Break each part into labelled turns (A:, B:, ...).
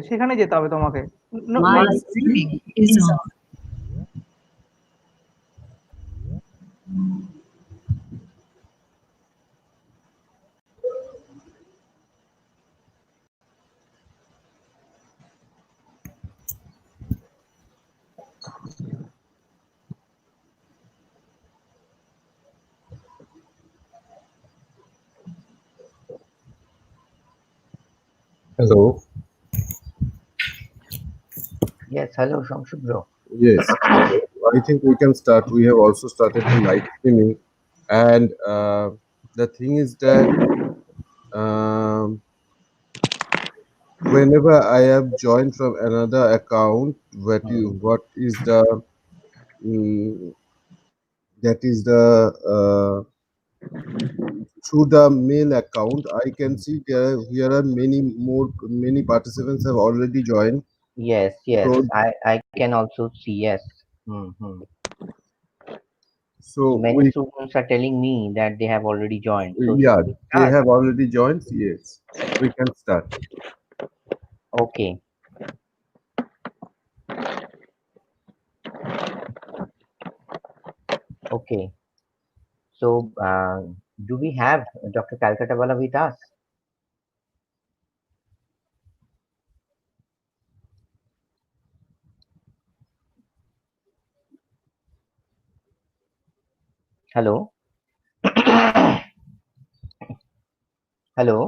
A: সেখানে যেতে হবে তোমাকে।
B: My streaming is on.
C: Hello.
D: Yes, hello, Shamshu bro.
C: Yes, I think we can start. We have also started the live streaming, and the thing is that whenever I have joined from another account, what is the that is the through the main account, I can see here are many participants have already joined.
D: Yes, yes,
C: So,
D: I can also see, yes.
C: So
D: many students are telling me that they have already joined. So
C: yeah, they have already joined. Yes, we can start.
D: Okay. Okay. So, do we have Dr. Calcuttawala with us? Hello? Hello?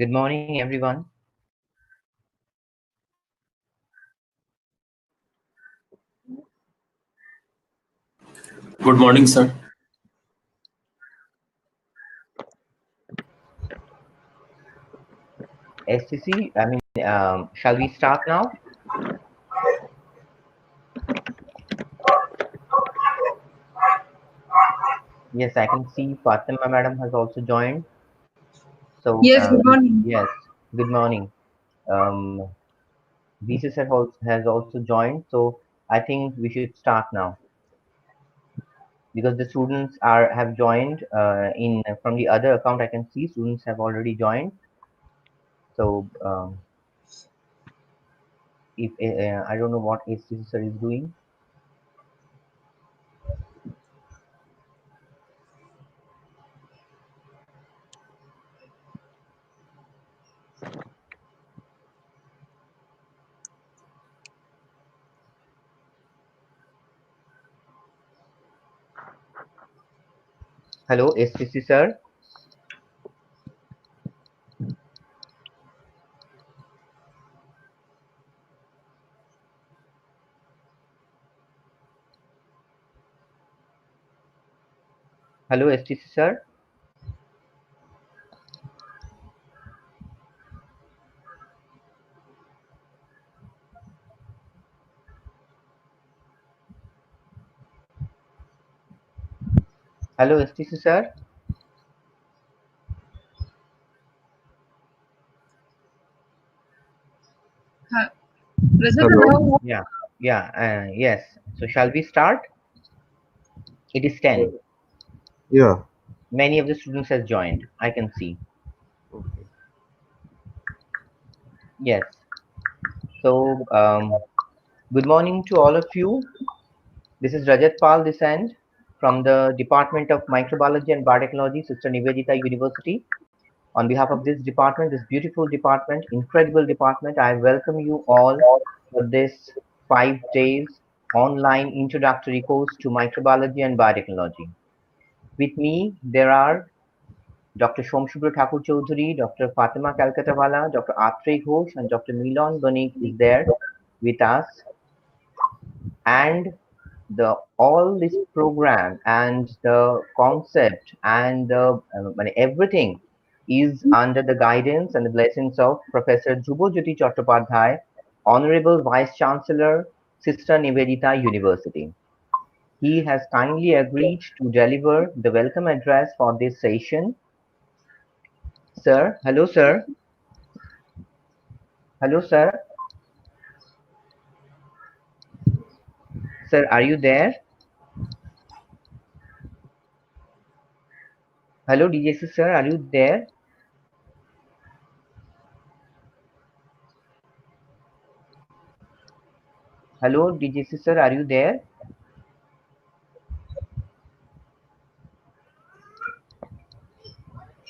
D: Good morning, everyone.
E: Good morning, sir.
D: SCC, I mean, shall we start now? Yes, I can see Fatema madam has also joined. So,
B: Yes, good morning.
D: yes, good morning. Um, VC sir has also joined. So, I think we should start now because the students have joined in from the other account. I can see students have already joined. So, if I don't know what HTC sir is doing. Hello, HTC sir. Hello, HTC sir. Hello, HTC sir.
B: Rajat,
C: Hello.
B: hello.
D: Yeah, yeah, yes. So, shall we start? It is 10.
C: Yeah.
D: Many of the students has joined. I can see.
C: Okay.
D: Yes. So, good morning to all of you. This is Rajat Pal this end from the Department of Microbiology and Biotechnology, Sister Nivedita University. On behalf of this department, this beautiful department, incredible department, I welcome you all for this 5 days online introductory course to microbiology and biotechnology. With me, there are Dr. Shomshubra Thakur Chaudhary, Dr. Fatema Calcuttawala, Dr. Atrey Ghosh, and Dr. Milan Banik is there with us. And the all this program and the concept and the everything is under the guidance and the blessings of Professor Jubojyoti Chattopadhyay, Honorable Vice Chancellor, Sister Nivedita University. He has kindly agreed to deliver the welcome address for this session. Sir, hello, sir. Hello, sir. Sir, are you there? Hello, DJC, sir, are you there? Hello, DJC, sir, are you there?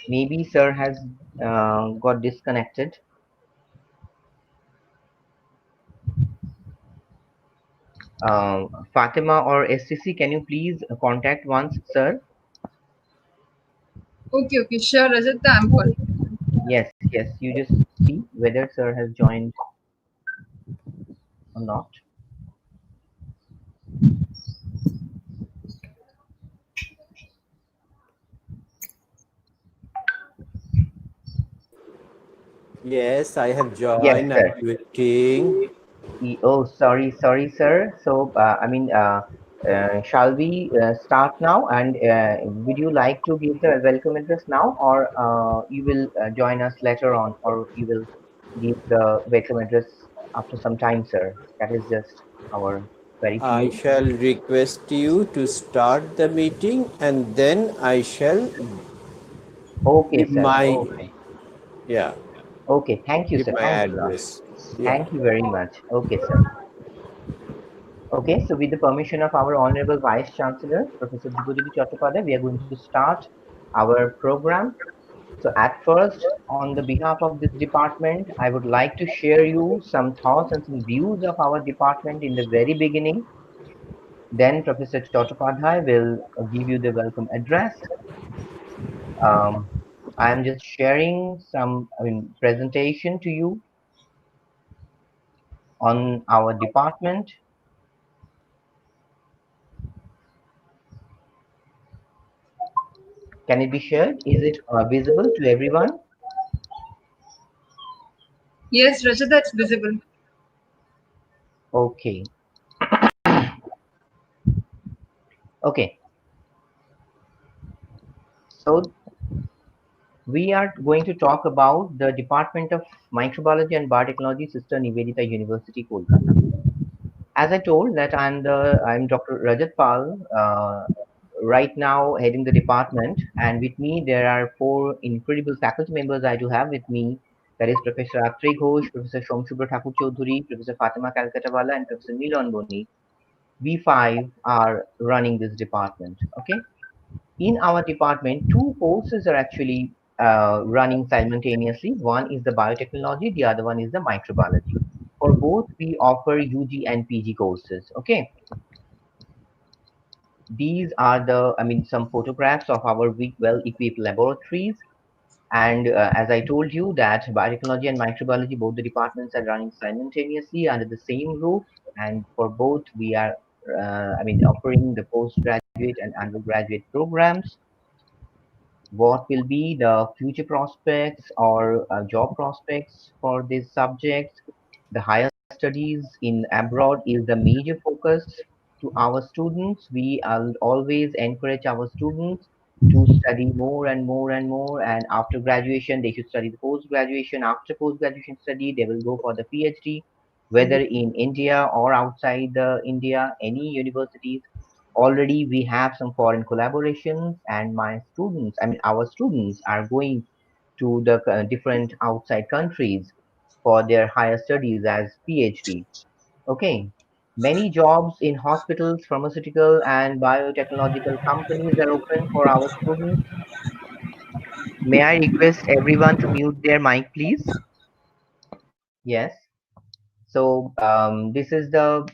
D: Maybe sir has got disconnected. Fatima or SCC, can you please contact once, sir?
B: Okay, sure, Rajat, I'm calling.
D: Yes, yes. You just see whether sir has joined or not.
A: Yes, I have
D: Yes,
A: joined. I'm
D: sir.
A: waiting.
D: Oh, sorry, sir. So, shall we start now? And would you like to give the welcome address now, or you will join us later on, or you will give the welcome address after some time, sir? That is just our query to
A: I
D: you.
A: shall request you to start the meeting and then I shall
D: Okay,
A: give
D: sir.
A: my,
D: Okay.
A: yeah,
D: Okay. Thank you,
A: give
D: sir.
A: my
D: Thanks a lot.
A: address. Yeah.
D: Thank you very much. Okay, sir. Okay. So, with the permission of our Honorable Vice Chancellor, Professor Jubojyoti Chattopadhyay, we are going to start our program. So, at first, on the behalf of this department, I would like to share you some thoughts and some views of our department in the very beginning. Then, Professor Chattopadhyay will give you the welcome address. Um, I am just sharing some presentation to you on our department. Can it be shared? Is it visible to everyone?
B: Yes, Rajat, that's visible.
D: Okay. Okay. So we are going to talk about the Department of Microbiology and Biotechnology, Sister Nivedita University, Kolkata. As I told that I'm Dr. Rajat Pal, right now heading the department, and with me there are four incredible faculty members I do have with me. That is Professor Atri Ghosh, Professor Shomshubra Thakur Chaudhuri, Professor Fatema Calcuttawala, and Professor Milan Boni. We five are running this department. Okay. In our department, two courses are actually running simultaneously. One is the biotechnology, the other one is the microbiology. For both, we offer UG and PG courses. Okay, these are some photographs of our well-equipped laboratories. And as I told you that biotechnology and microbiology, both the departments are running simultaneously under the same roof. And for both, we are, offering the postgraduate and undergraduate programs. What will be the future prospects or job prospects for these subjects? The higher studies in abroad is the major focus to our students. We always encourage our students to study more and more and more, and after graduation they should study the post graduation. After post graduation study they will go for the PhD, whether in India or outside the India, any universities. Already we have some foreign collaborations, and our students are going to the different outside countries for their higher studies as PhD. Okay. Many jobs in hospitals, pharmaceutical and biotechnological companies are open for our students. May I request everyone to mute their mic, please? Yes. So this is the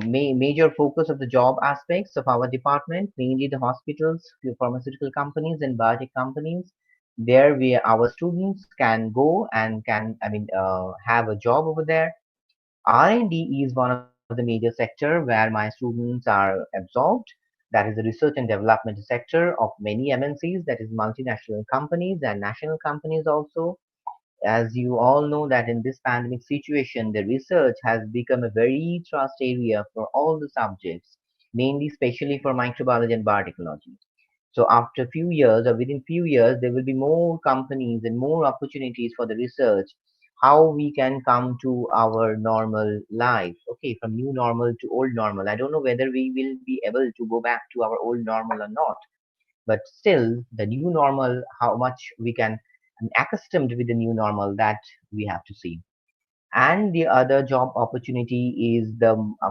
D: major focus of the job aspects of our department, mainly the hospitals, the pharmaceutical companies, and biotech companies. There, our students can go and have a job over there. R&D is one of the major sector where my students are absorbed. That is the research and development sector of many MNCs, that is multinational companies and national companies also. As you all know that in this pandemic situation, the research has become a very trust area for all the subjects, mainly especially for microbiology and biotechnology. So after few years or within few years, there will be more companies and more opportunities for the research, how we can come to our normal life. Okay, from new normal to old normal. I don't know whether we will be able to go back to our old normal or not, but still the new normal, how much we can accustomed with the new normal, that we have to see. And the other job opportunity is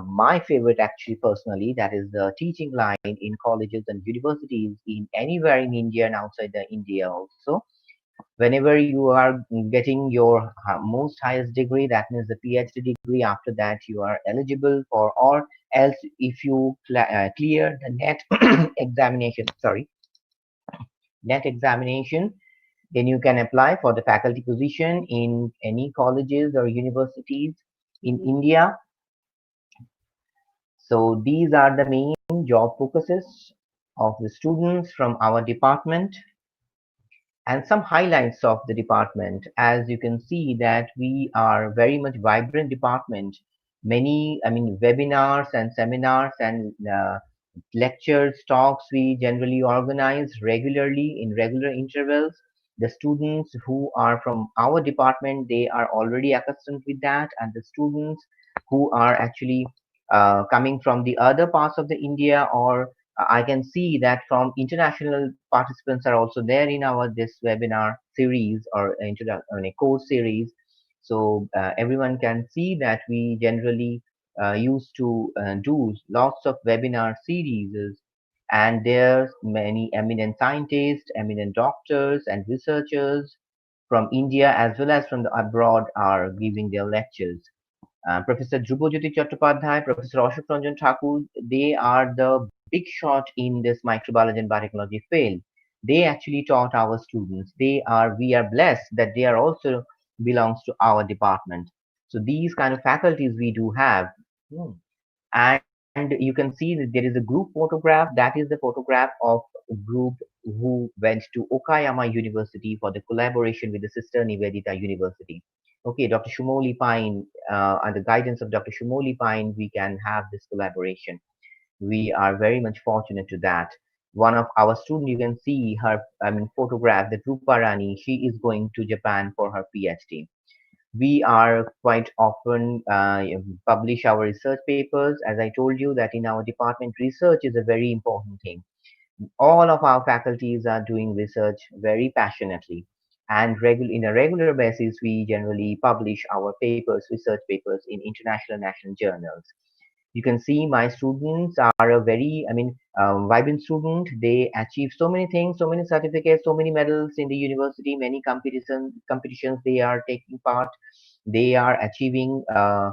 D: my favorite actually personally, that is the teaching line in colleges and universities in anywhere in India and outside the India also. Whenever you are getting your most highest degree, that means the PhD degree, after that you are eligible for, or else if you clear the net examination, sorry, net examination, then you can apply for the faculty position in any colleges or universities in India. So these are the main job focuses of the students from our department, and some highlights of the department. As you can see that we are very much vibrant department. Many, webinars and seminars and lectures, talks we generally organize regularly in regular intervals. The students who are from our department, they are already accustomed with that, and the students who are actually coming from the other parts of the India, or I can see that from international participants are also there in our this webinar series or a course series. So everyone can see that we generally used to do lots of webinar series, and there's many eminent scientists, eminent doctors and researchers from India as well as from the abroad are giving their lectures. Professor Dhrubajyoti Chattopadhyay, Professor Ashok Ranjan Thakur, they are the big shot in this microbiology and biotechnology field. They actually taught our students. We are blessed that they are also belongs to our department. So these kind of faculties we do have. Hmm. And you can see that there is a group photograph. That is the photograph of a group who went to Okayama University for the collaboration with the sister Nivedita University. Okay, Dr. Shumoli Pine, under the guidance of Dr. Shumoli Pine, we can have this collaboration. We are very much fortunate to that. One of our students, you can see her, photograph, the Rupa Rani, she is going to Japan for her PhD. We are quite often publish our research papers. As I told you that in our department, research is a very important thing. All of our faculties are doing research very passionately, and in a regular basis we generally publish our papers, research papers, in international and national journals. You can see my students are a very vibrant student. They achieve so many things, so many certificates, so many medals in the university, many competitions they are taking part. They are achieving a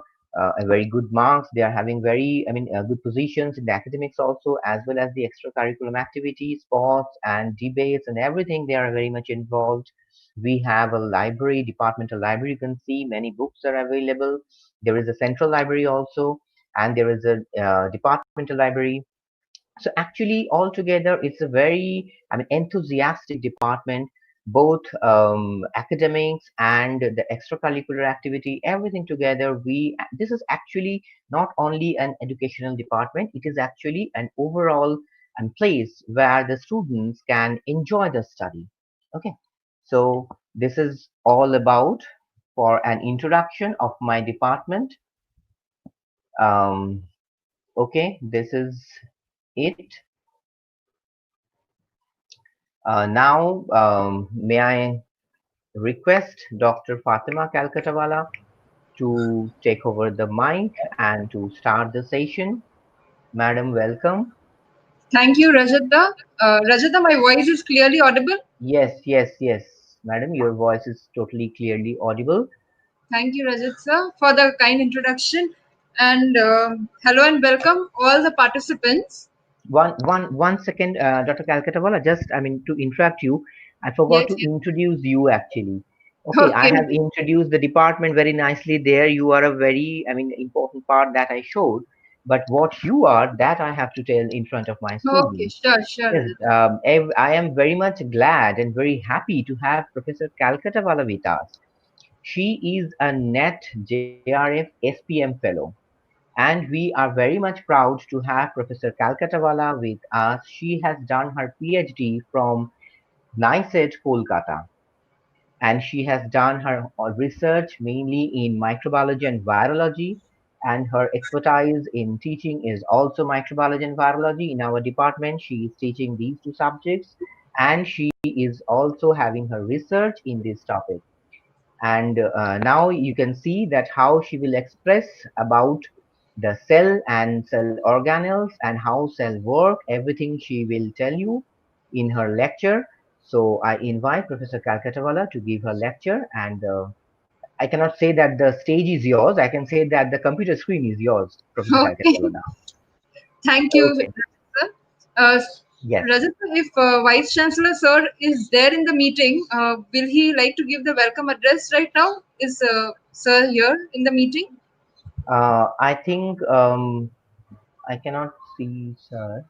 D: very good marks. They are having very good positions in the academics also, as well as the extracurriculum activities, sports and debates and everything. They are very much involved. We have a library, departmental library. You can see many books are available. There is a central library also, and there is a departmental library. So actually, altogether, it's a very enthusiastic department. Both academics and the extracurricular activity, everything together. This is actually not only an educational department; it is actually an overall place where the students can enjoy the study. Okay, so this is all about for an introduction of my department. Um, okay, this is it. Now, may I request Dr. Fatema Calcuttawala to take over the mic and to start the session. Madam, welcome.
B: Thank you, Rajata. Rajata, my voice is clearly audible.
D: Yes, yes, yes. Madam, your voice is totally clearly audible.
B: Thank you, Rajat sir, for the kind introduction. And hello and welcome all the participants.
D: One second, Dr. Calcuttawala, just, to interrupt you, I forgot
B: Yes,
D: to
B: yes.
D: introduce you actually. Okay, I
B: Okay,
D: have introduced the department very nicely there. You are a very, important part that I showed. But what you are, that I have to tell in front of my
B: okay,
D: students.
B: sure,
D: Yes,
B: Rajat.
D: I am very much glad and very happy to have Professor Calcuttawala with us. She is a NET JRF SPM fellow, and we are very much proud to have Professor Calcuttawala with us. She has done her PhD from NICET Kolkata, and she has done her research mainly in microbiology and virology, and her expertise in teaching is also microbiology and virology. In our department, she is teaching these two subjects, and she is also having her research in this topic. And now you can see that how she will express about the cell and cell organelles and how cell work, everything she will tell you in her lecture. So I invite Professor Calcuttawala to give her lecture, and I cannot say that the stage is yours. I can say that the computer screen is yours, Professor
B: Okay,
D: Calcuttawala.
B: thank you,
D: Okay.
B: sir. Uh,
D: Yes.
B: Rajat, if Vice Chancellor sir is there in the meeting, will he like to give the welcome address right now? Is sir here in the meeting?
D: I think I cannot see, sir.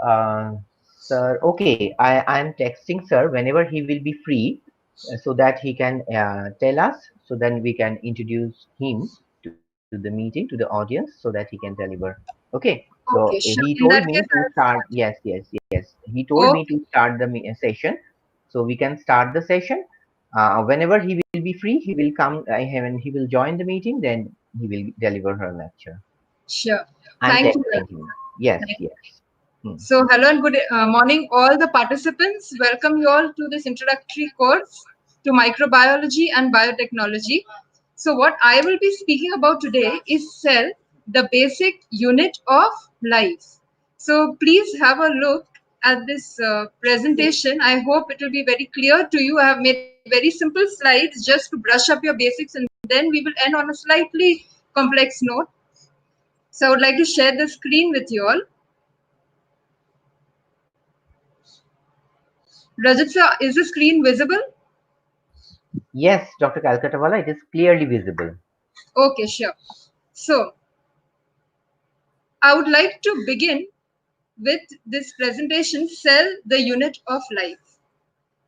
D: Uh, Sir, okay, I'm texting sir whenever he will be free, so that he can tell us, so then we can introduce him to the meeting, to the audience, so that he can deliver. Okay, so
B: Okay,
D: he
B: sure.
D: told
B: In that
D: me
B: case,
D: to
B: I'll
D: start.
B: start.
D: Yes, yes, yes. He told me
B: Okay,
D: to start the session, so we can start the session. Whenever he will be free, he will come. When he will join the meeting, then he will deliver her lecture.
B: sure.
D: I'm
B: Thank you,
D: texting him. Yes,
B: Rajat.
D: yes. Hmm.
B: So, hello and good morning, all the participants. Welcome you all to this introductory course to microbiology and biotechnology. So, what I will be speaking about today is cell, the basic unit of life. So, please have a look at this presentation. I hope it will be very clear to you. I have made very simple slides just to brush up your basics, and then we will end on a slightly complex note. So, I would like to share the screen with you all. Rajat sir, is the screen visible?
D: Yes, Dr. Calcuttawala, it is clearly visible.
B: Okay, sure. So, I would like to begin with this presentation, Cell, the Unit of Life.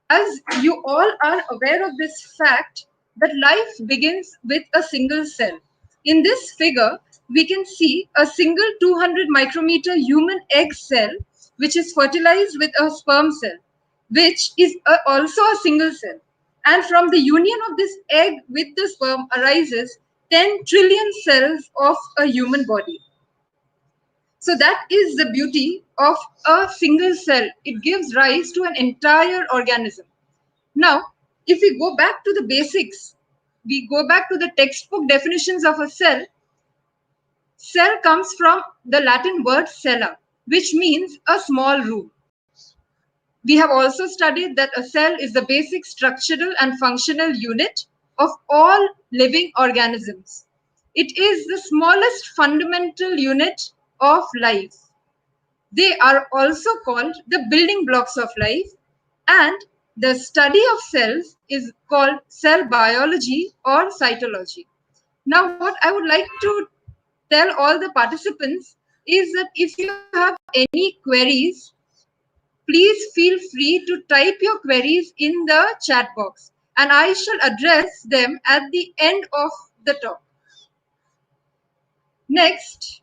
B: As you all are aware of this fact, that life begins with a single cell. In this figure, we can see a single 200 micrometer human egg cell, which is fertilized with a sperm cell, which is also a single cell. And from the union of this egg with the sperm arises 10 trillion cells of a human body. So that is the beauty of a single cell. It gives rise to an entire organism. Now, if we go back to the basics, we go back to the textbook definitions of a cell. Cell comes from the Latin word cella, which means a small room. We have also studied that a cell is the basic structural and functional unit of all living organisms. It is the smallest fundamental unit of life. They are also called the building blocks of life, and the study of cells is called cell biology or cytology. Now, what I would like to tell all the participants is that if you have any queries, please feel free to type your queries in the chat box, and I shall address them at the end of the talk. Next,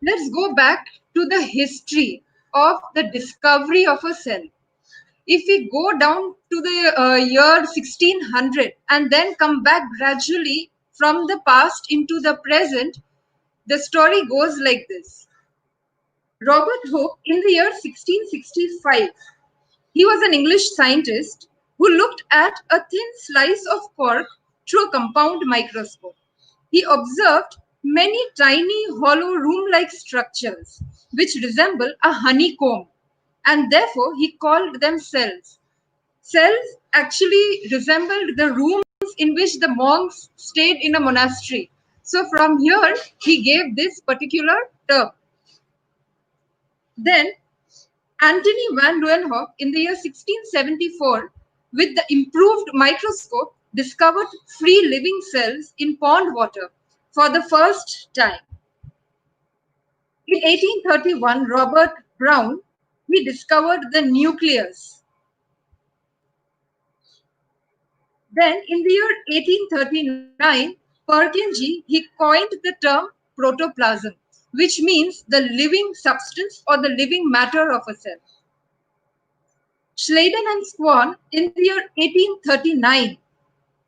B: let's go back to the history of the discovery of a cell. If we go down to the year 1600 and then come back gradually from the past into the present, the story goes like this. Robert Hooke, in the year 1665, he was an English scientist who looked at a thin slice of cork through a compound microscope. He observed many tiny hollow room-like structures which resemble a honeycomb, and therefore he called them cells. Cells actually resembled the rooms in which the monks stayed in a monastery. So from here, he gave this particular term. Then Antony van Leeuwenhoek in the year 1674, with the improved microscope, discovered free living cells in pond water for the first time. In 1831, Robert Brown, he discovered the nucleus. Then in the year 1839, Purkinje, he coined the term protoplasm, which means the living substance or the living matter of a cell. Schleiden and Swan in the year 1839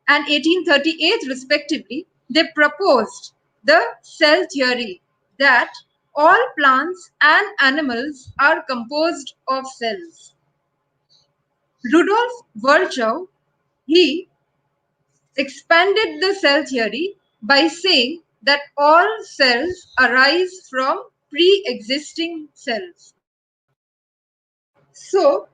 B: and 1838 respectively, they proposed the cell theory that all plants and animals are composed of cells. Rudolf Virchow, he expanded the cell theory by saying that all cells arise from pre-existing cells. So,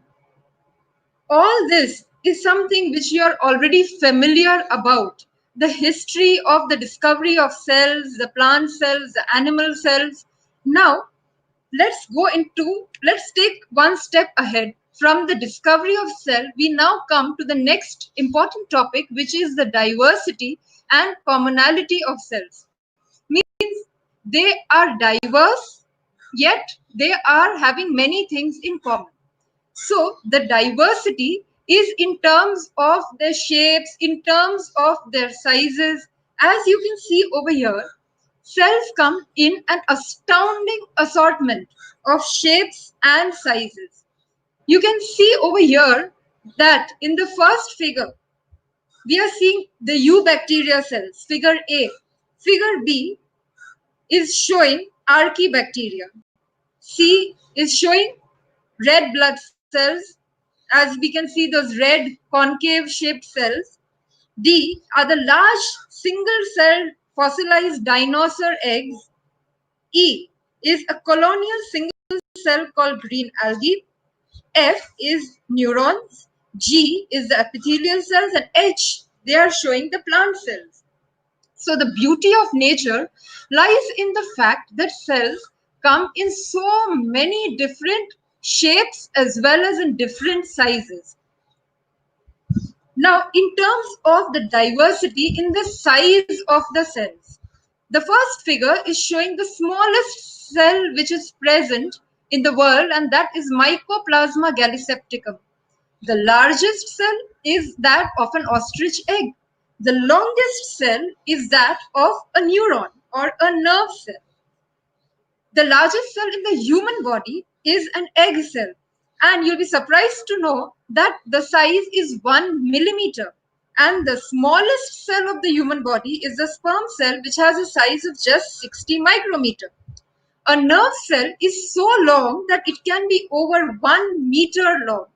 B: all this is something which you are already familiar about. The history of the discovery of cells, the plant cells, the animal cells. Now, let's take one step ahead. From the discovery of cell, we now come to the next important topic, which is the diversity and commonality of cells. Means they are diverse, yet they are having many things in common. So the diversity is in terms of their shapes, in terms of their sizes. As you can see over here, cells come in an astounding assortment of shapes and sizes. You can see over here that in the first figure, we are seeing the eubacteria cells, figure A. Figure B is showing archaebacteria. C is showing red blood cells, as we can see those red concave shaped cells. D are the large single cell fossilized dinosaur eggs. E is a colonial single cell called green algae. F is neurons. G is the epithelial cells, and H, they are showing the plant cells. So the beauty of nature lies in the fact that cells come in so many different shapes as well as in different sizes. Now, in terms of the diversity in the size of the cells, the first figure is showing the smallest cell which is present in the world, and that is Mycoplasma gallisepticum. The largest cell is that of an ostrich egg. The longest cell is that of a neuron or a nerve cell. The largest cell in the human body is an egg cell, and you'll be surprised to know that the size is 1 millimeter. And the smallest cell of the human body is the sperm cell, which has a size of just 60 micrometer. A nerve cell is so long that it can be over 1 meter long.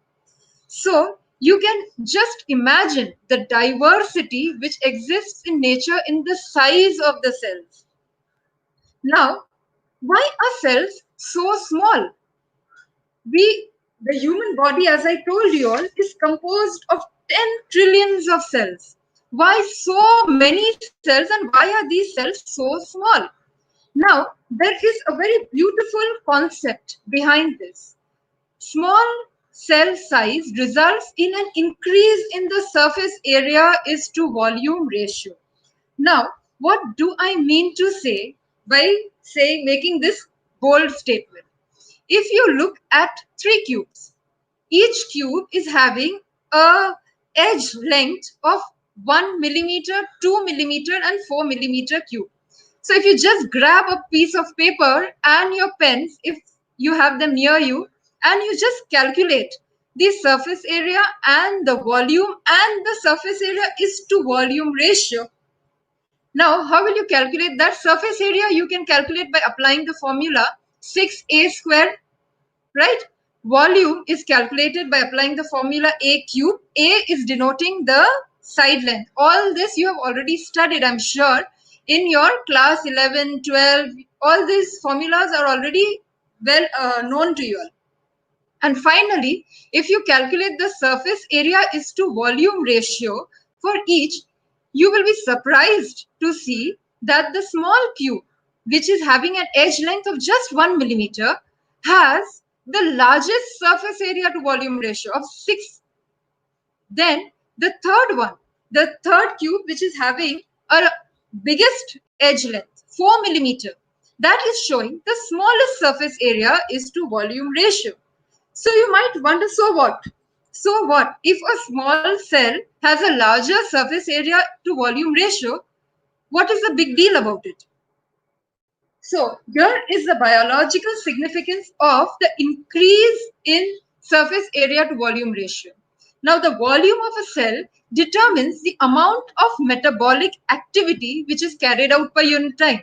B: So you can just imagine the diversity which exists in nature in the size of the cells. Now, why are cells so small? The human body, as I told you all, is composed of 10 trillions of cells. Why so many cells, and why are these cells so small? Now, there is a very beautiful concept behind this. Small cell size results in an increase in the surface area is to volume ratio. Now, what do I mean to say by making this bold statement? If you look at 3 cubes, each cube is having a edge length of 1 millimeter, 2 millimeter, and 4 millimeter cube. So if you just grab a piece of paper and your pens, if you have them near you, and you just calculate the surface area and the volume, and the surface area is to volume ratio. Now, how will you calculate that surface area? You can calculate by applying the formula 6a squared, right? Volume is calculated by applying the formula a cube. A is denoting the side length. All this you have already studied, I'm sure, in your class 11, 12. All these formulas are already well known to you all. And finally, if you calculate the surface area is to volume ratio for each, you will be surprised to see that the small cube, which is having an edge length of just 1 millimeter, has the largest surface area to volume ratio of 6. Then the third cube, which is having a biggest edge length, 4 millimeter, that is showing the smallest surface area is to volume ratio. So you might wonder, so what? So what? If a small cell has a larger surface area to volume ratio, what is the big deal about it? So here is the biological significance of the increase in surface area to volume ratio. Now the volume of a cell determines the amount of metabolic activity which is carried out per unit time.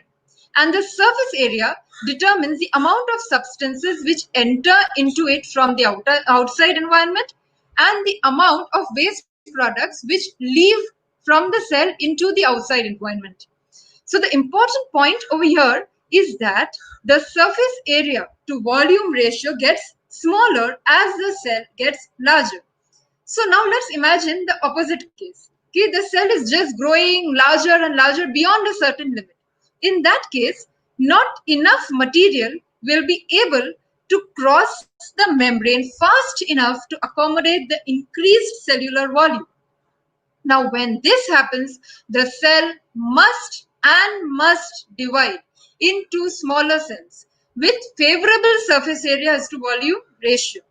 B: And the surface area determines the amount of substances which enter into it from the outside environment, and the amount of waste products which leave from the cell into the outside environment. So the important point over here is that the surface area to volume ratio gets smaller as the cell gets larger. So now let's imagine the opposite case. Okay, the cell is just growing larger and larger beyond a certain limit. In that case, not enough material will be able to cross the membrane fast enough to accommodate the increased cellular volume. Now, when this happens, the cell must divide into smaller cells with favorable surface area as to volume ratio.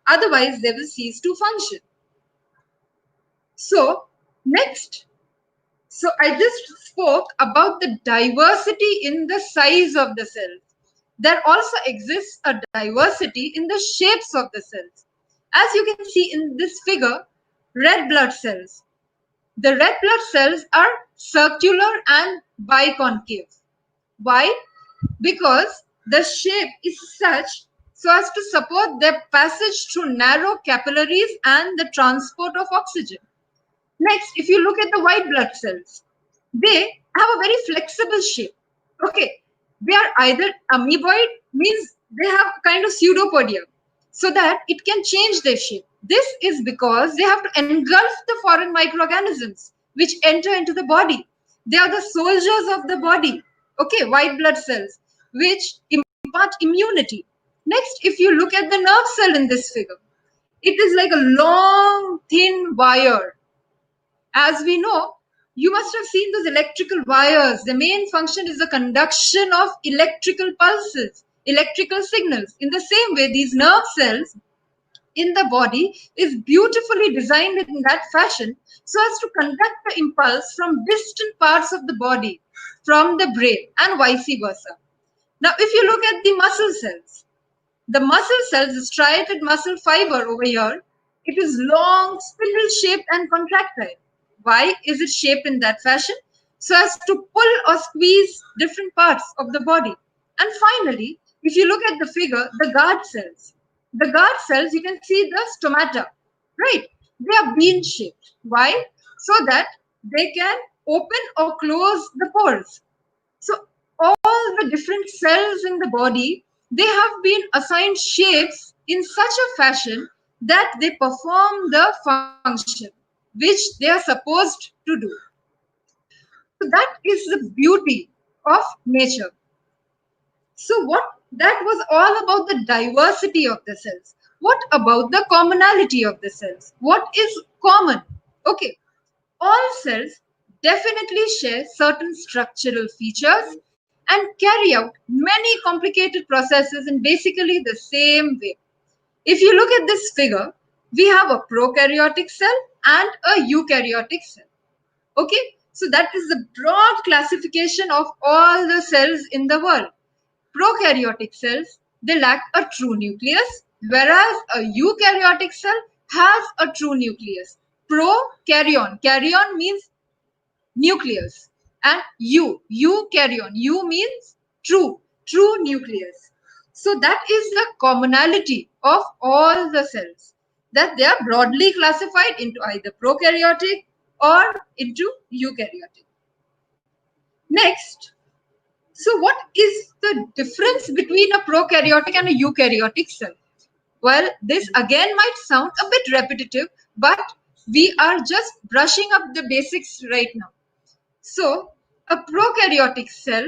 B: Otherwise, they will cease to function. So, next. So, I just spoke about the diversity in the size of the cells. There also exists a diversity in the shapes of the cells. As you can see in this figure, red blood cells. The red blood cells are circular and biconcave. Why? Because the shape is such so as to support their passage through narrow capillaries and the transport of oxygen. Next, if you look at the white blood cells, they have a very flexible shape. Okay, they are either amoeboid, means they have kind of pseudopodia, so that it can change their shape. This is because they have to engulf the foreign microorganisms which enter into the body. They are the soldiers of the body. Okay, white blood cells, which impart immunity. Next, if you look at the nerve cell in this figure, it is like a long, thin wire. As we know, you must have seen those electrical wires. The main function is the conduction of electrical pulses, electrical signals. In the same way, these nerve cells in the body is beautifully designed in that fashion so as to conduct the impulse from distant parts of the body, from the brain, and vice versa. Now, if you look at the muscle cells, the muscle cells, the striated muscle fiber over here, it is long, spindle-shaped and contractile. Why is it shaped in that fashion? So as to pull or squeeze different parts of the body. And finally, if you look at the figure, the guard cells. The guard cells, you can see the stomata, right? They are bean-shaped. Why? So that they can open or close the pores. So all the different cells in the body, they have been assigned shapes in such a fashion that they perform the function which they are supposed to do. So that is the beauty of nature. So what that was all about the diversity of the cells. What about the commonality of the cells? What is common? Okay, all cells definitely share certain structural features and carry out many complicated processes in basically the same way. If you look at this figure, we have a prokaryotic cell and a eukaryotic cell. Okay, so that is the broad classification of all the cells in the world. Prokaryotic cells, they lack a true nucleus, whereas a eukaryotic cell has a true nucleus. Prokaryon, karyon means nucleus, and eukaryon, U means true nucleus. So that is the commonality of all the cells, that they are broadly classified into either prokaryotic or into eukaryotic. Next, so what is the difference between a prokaryotic and a eukaryotic cell? Well, this again might sound a bit repetitive, but we are just brushing up the basics right now. So, a prokaryotic cell,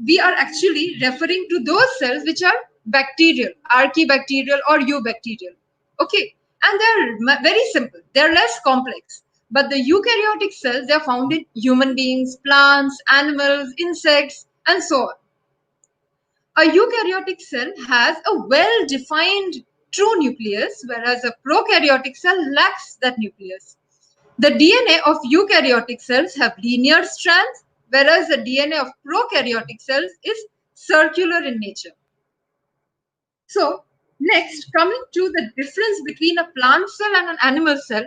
B: we are actually referring to those cells which are bacterial, archibacterial or eubacterial. Okay, and they're very simple. They're less complex. But the eukaryotic cells, they're found in human beings, plants, animals, insects, and so on. A eukaryotic cell has a well-defined true nucleus, whereas a prokaryotic cell lacks that nucleus. The DNA of eukaryotic cells have linear strands, whereas the DNA of prokaryotic cells is circular in nature. So, next, coming to the difference between a plant cell and an animal cell,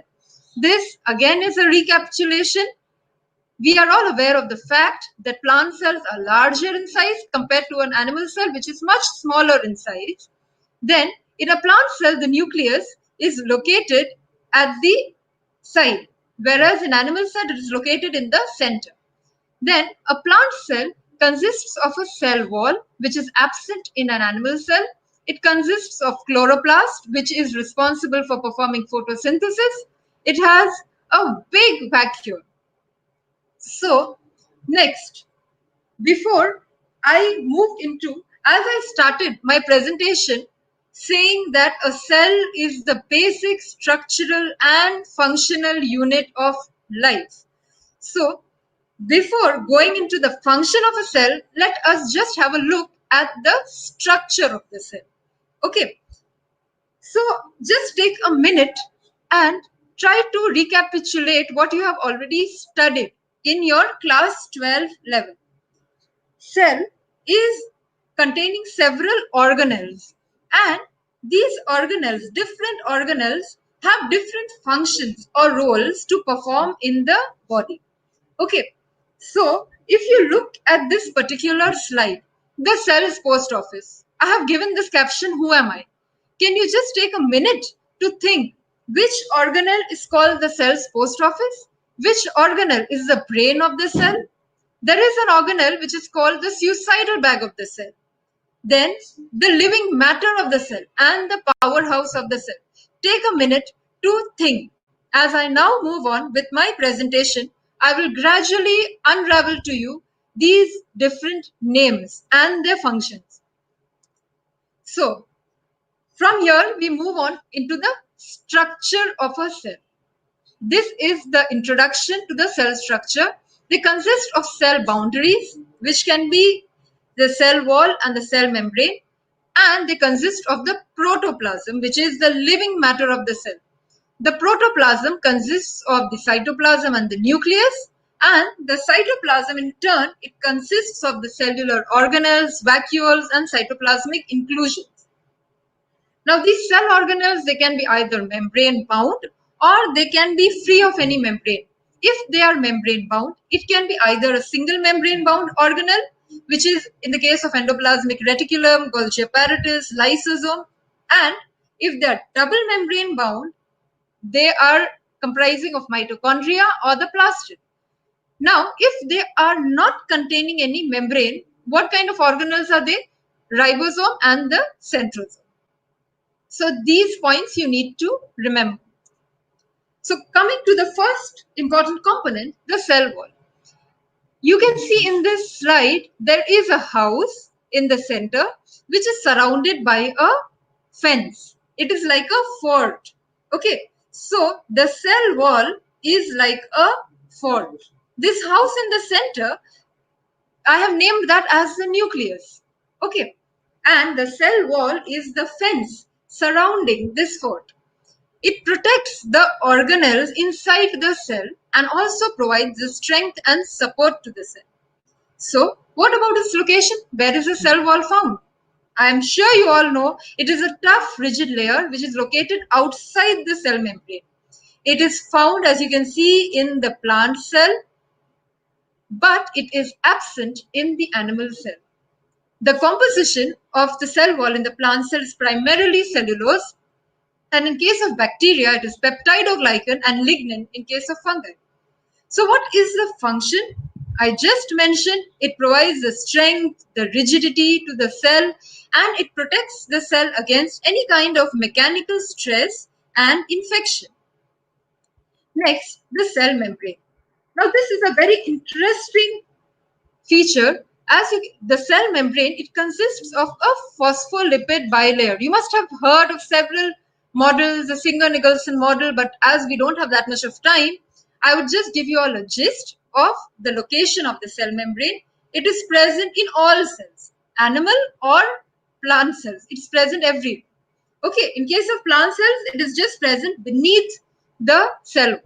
B: this again is a recapitulation. We are all aware of the fact that plant cells are larger in size compared to an animal cell, which is much smaller in size. Then, in a plant cell, the nucleus is located at the side, whereas in animal cell, it is located in the center. Then, a plant cell consists of a cell wall, which is absent in an animal cell. It consists of chloroplast, which is responsible for performing photosynthesis. It has a big vacuole. So, next, before I move into, as I started my presentation saying that a cell is the basic structural and functional unit of life. So, before going into the function of a cell, let us just have a look at the structure of the cell. Okay, so just take a minute and try to recapitulate what you have already studied in your class 12 level. Cell is containing several organelles, and these organelles, different organelles, have different functions or roles to perform in the body. Okay, so if you look at this particular slide, the cell is post office. I have given this caption, who am I? Can you just take a minute to think which organelle is called the cell's post office? Which organelle is the brain of the cell? There is an organelle which is called the suicidal bag of the cell. Then the living matter of the cell and the powerhouse of the cell. Take a minute to think. As I now move on with my presentation, I will gradually unravel to you these different names and their functions. So, from here we move on into the structure of a cell. This is the introduction to the cell structure. They consist of cell boundaries, which can be the cell wall and the cell membrane. and they consist of the protoplasm, which is the living matter of the cell. The protoplasm consists of the cytoplasm and the nucleus, and the cytoplasm in turn, it consists of the cellular organelles, vacuoles, and cytoplasmic inclusions. Now these cell organelles, they can be either membrane bound or they can be free of any membrane. If they are membrane bound, it can be either a single membrane bound organelle, which is in the case of endoplasmic reticulum, Golgi apparatus, lysosome, and if they are double membrane bound, they are comprising of mitochondria or the plastid. Now, if they are not containing any membrane, what kind of organelles are they? Ribosome and the centrosome. So these points you need to remember. So coming to the first important component, the cell wall. You can see in this slide, there is a house in the center, which is surrounded by a fence. It is like a fort. Okay. So the cell wall is like a fort. This house in the center, I have named that as the nucleus. Okay. And the cell wall is the fence surrounding this fort. It protects the organelles inside the cell and also provides the strength and support to the cell. So, what about its location? Where is the cell wall found? I am sure you all know it is a tough, rigid layer which is located outside the cell membrane. It is found, as you can see, in the plant cell, but it is absent in the animal cell. The composition of the cell wall in the plant cell is primarily cellulose, and in case of bacteria, it is peptidoglycan and lignin in case of fungi. So what is the function? I just mentioned it provides the strength, the rigidity to the cell, and it protects the cell against any kind of mechanical stress and infection. Next, the cell membrane. Now this is a very interesting feature. The cell membrane, it consists of a phospholipid bilayer. You must have heard of several models, the Singer-Nicholson model, but as we don't have that much of time, I would just give you all a gist of the location of the cell membrane. It is present in all cells, animal or plant cells. It is present everywhere. Okay, in case of plant cells, it is just present beneath the cell.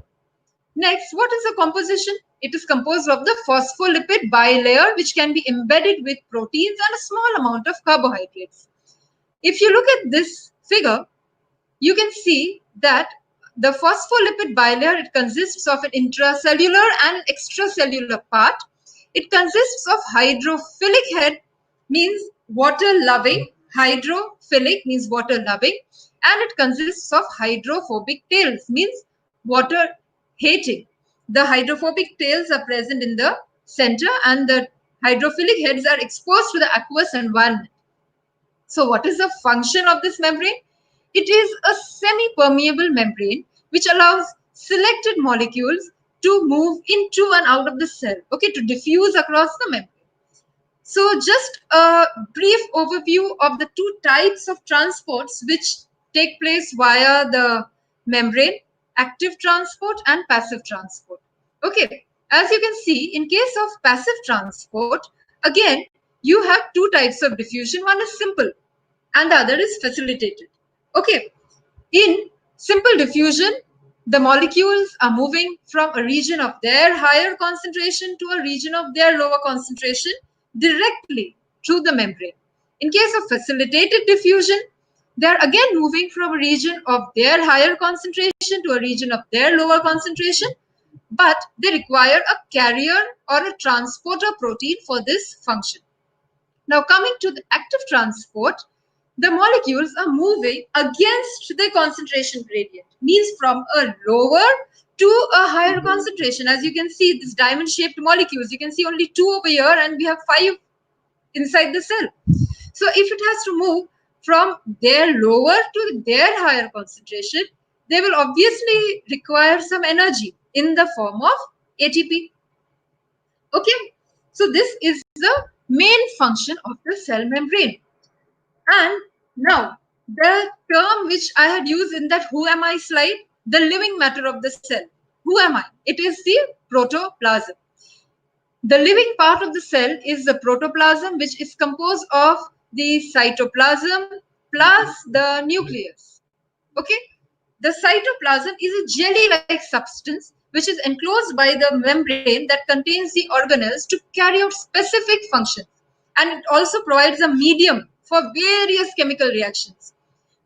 B: Next, what is the composition? It is composed of the phospholipid bilayer, which can be embedded with proteins and a small amount of carbohydrates. If you look at this figure, you can see that the phospholipid bilayer, it consists of an intracellular and an extracellular part. It consists of hydrophilic head, means water-loving. Hydrophilic means water-loving. And it consists of hydrophobic tails, means water-hating. The hydrophobic tails are present in the center and the hydrophilic heads are exposed to the aqueous environment. So what is the function of this membrane? It is a semi-permeable membrane which allows selected molecules to move into and out of the cell, okay, to diffuse across the membrane. So just a brief overview of the two types of transports which take place via the membrane: active transport and passive transport. Okay, as you can see, in case of passive transport, again, you have two types of diffusion. One is simple and the other is facilitated. Okay, in simple diffusion, the molecules are moving from a region of their higher concentration to a region of their lower concentration directly through the membrane. In case of facilitated diffusion, they are again moving from a region of their higher concentration to a region of their lower concentration, but they require a carrier or a transporter protein for this function. Now coming to the active transport, the molecules are moving against the concentration gradient, means from a lower to a higher concentration. As you can see, these diamond-shaped molecules, you can see only 2 over here and we have 5 inside the cell. So if it has to move from their lower to their higher concentration, they will obviously require some energy in the form of ATP. Okay, so this is the main function of the cell membrane. And now, the term which I had used in that who am I slide, the living matter of the cell. Who am I? It is the protoplasm. The living part of the cell is the protoplasm, which is composed of the cytoplasm plus the nucleus. Okay, the cytoplasm is a jelly-like substance which is enclosed by the membrane that contains the organelles to carry out specific functions, and it also provides a medium for various chemical reactions.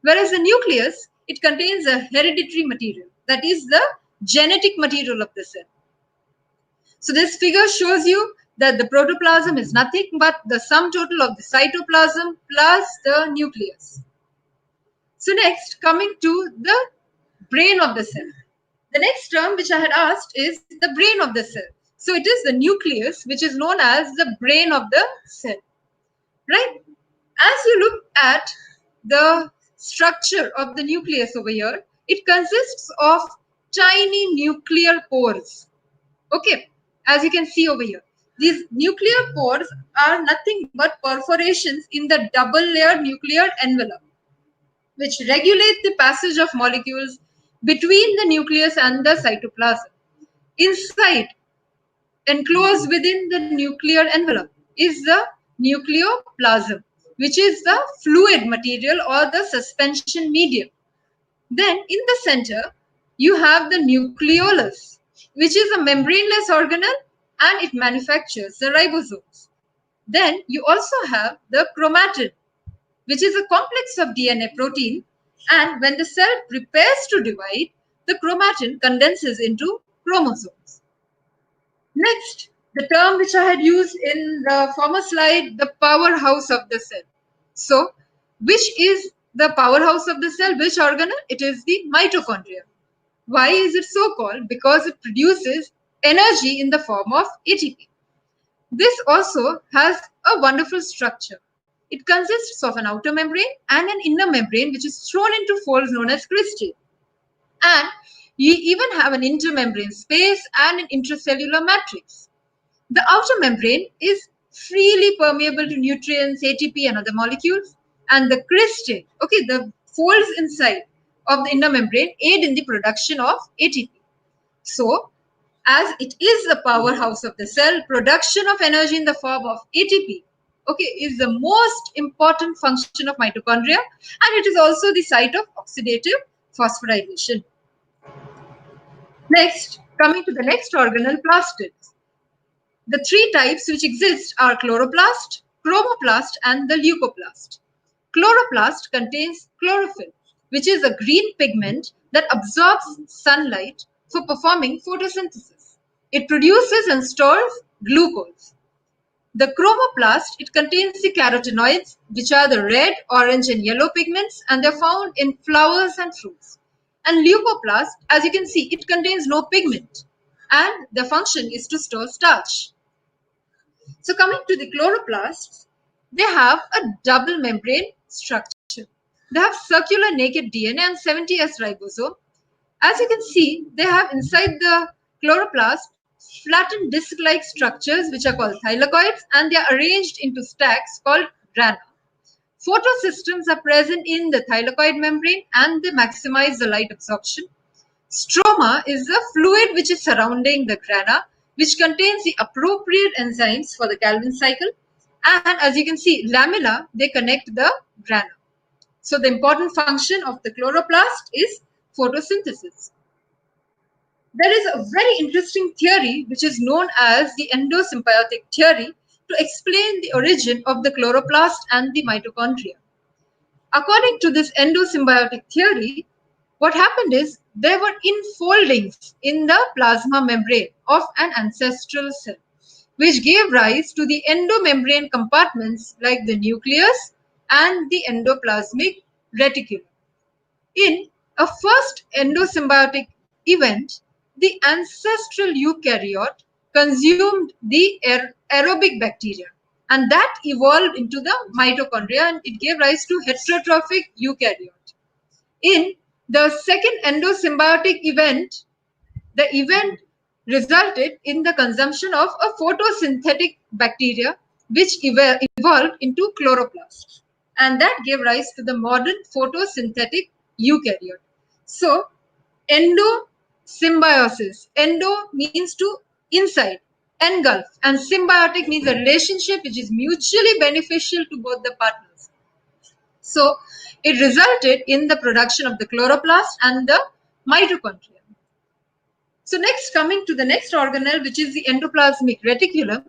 B: Whereas the nucleus, it contains a hereditary material, that is the genetic material of the cell. So this figure shows you that the protoplasm is nothing but the sum total of the cytoplasm plus the nucleus. So next, coming to the brain of the cell. The next term which I had asked is the brain of the cell. So it is the nucleus which is known as the brain of the cell, right? As you look at the structure of the nucleus over here, it consists of tiny nuclear pores. Okay, as you can see over here, these nuclear pores are nothing but perforations in the double layer nuclear envelope, which regulate the passage of molecules between the nucleus and the cytoplasm. Inside, enclosed within the nuclear envelope, is the nucleoplasm, which is the fluid material or the suspension medium. Then in the center, you have the nucleolus, which is a membraneless organelle and it manufactures the ribosomes. Then you also have the chromatin, which is a complex of DNA protein, and when the cell prepares to divide, the chromatin condenses into chromosomes. Next, the term which I had used in the former slide, the powerhouse of the cell. So, which is the powerhouse of the cell? Which organelle? It is the mitochondria. Why is it so called? Because it produces energy in the form of ATP. This also has a wonderful structure. It consists of an outer membrane and an inner membrane which is thrown into folds known as cristae. And you even have an intermembrane space and an intracellular matrix. The outer membrane is freely permeable to nutrients, ATP and other molecules, and the cristae, okay, the folds inside of the inner membrane aid in the production of ATP. So, as it is the powerhouse of the cell, production of energy in the form of ATP, okay, is the most important function of mitochondria, and it is also the site of oxidative phosphorylation. Next, coming to the next organelle, plastids. The three types which exist are chloroplast, chromoplast, and the leucoplast. Chloroplast contains chlorophyll, which is a green pigment that absorbs sunlight for performing photosynthesis. It produces and stores glucose. The chromoplast, it contains the carotenoids, which are the red, orange, and yellow pigments, and they're found in flowers and fruits. And leucoplast, as you can see, it contains no pigment, and the function is to store starch. So coming to the chloroplasts, they have a double membrane structure. They have circular naked DNA and 70S ribosome. As you can see, they have inside the chloroplast flattened disc-like structures which are called thylakoids, and they are arranged into stacks called grana. Photosystems are present in the thylakoid membrane and they maximize the light absorption. Stroma is the fluid which is surrounding the grana, which contains the appropriate enzymes for the Calvin cycle. And as you can see, lamella, they connect the grana. So the important function of the chloroplast is photosynthesis. There is a very interesting theory which is known as the endosymbiotic theory to explain the origin of the chloroplast and the mitochondria. According to this endosymbiotic theory, what happened is there were infoldings in the plasma membrane of an ancestral cell, which gave rise to the endomembrane compartments like the nucleus and the endoplasmic reticulum. In a first endosymbiotic event, the ancestral eukaryote consumed the aerobic bacteria, and that evolved into the mitochondria and it gave rise to heterotrophic eukaryote. In the second endosymbiotic event, the event resulted in the consumption of a photosynthetic bacteria which evolved into chloroplasts, and that gave rise to the modern photosynthetic eukaryote. So, endosymbiosis. Endo means to inside, engulf, and symbiotic means a relationship which is mutually beneficial to both the partners. So it resulted in the production of the chloroplast and the mitochondria. So next, coming to the next organelle, which is the endoplasmic reticulum,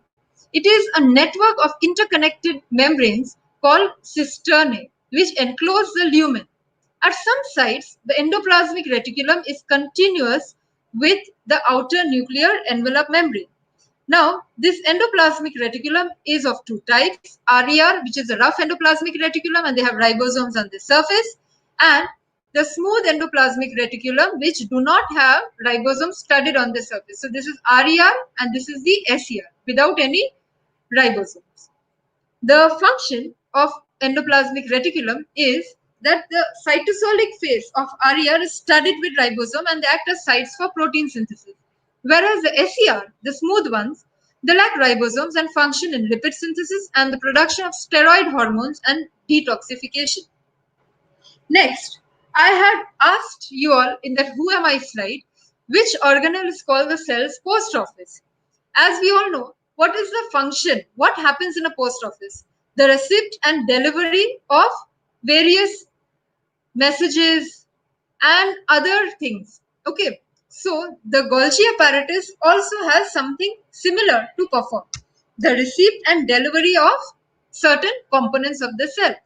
B: it is a network of interconnected membranes called cisternae, which enclose the lumen. At some sites, the endoplasmic reticulum is continuous with the outer nuclear envelope membrane. Now, this endoplasmic reticulum is of two types, RER, which is a rough endoplasmic reticulum, and they have ribosomes on the surface, and the smooth endoplasmic reticulum, which do not have ribosomes studded on the surface. So this is RER and this is the SER without any ribosomes. The function of endoplasmic reticulum is that the cytosolic phase of RER is studded with ribosome and they act as sites for protein synthesis. Whereas the SER, the smooth ones, they lack ribosomes and function in lipid synthesis and the production of steroid hormones and detoxification. Next, I had asked you all in that who am I slide, which organelle is called the cell's post office. As we all know, what is the function? What happens in a post office? The receipt and delivery of various messages and other things. Okay, so the Golgi apparatus also has something similar to perform. The receipt and delivery of certain components of the cell.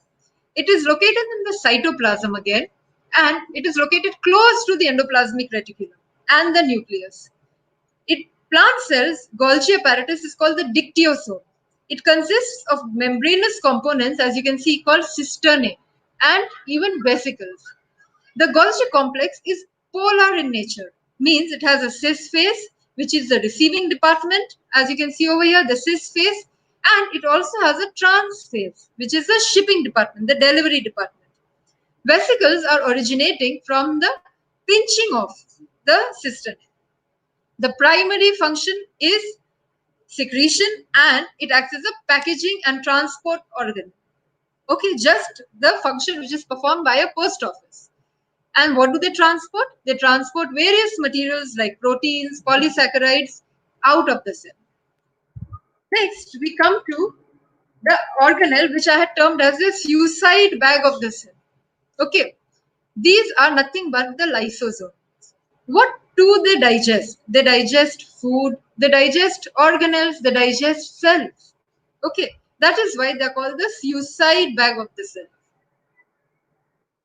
B: It is located in the cytoplasm again, and it is located close to the endoplasmic reticulum and the nucleus. Plant cells, Golgi apparatus is called the dictyosome. It consists of membranous components, as you can see, called cisternae and even vesicles. The Golgi complex is polar in nature, means it has a cis phase, which is the receiving department, as you can see over here, the cis phase, and it also has a trans phase, which is the shipping department, the delivery department. Vesicles are originating from the pinching of the cisternae. The primary function is secretion and it acts as a packaging and transport organ. Okay, just the function which is performed by a post office. And what do they transport? They transport various materials like proteins, polysaccharides out of the cell. Next, we come to the organelle which I had termed as the suicide bag of the cell. Okay, these are nothing but the lysosomes. What do they digest? They digest food, they digest organelles, they digest cells. Okay, that is why they are called the suicide bag of the cell.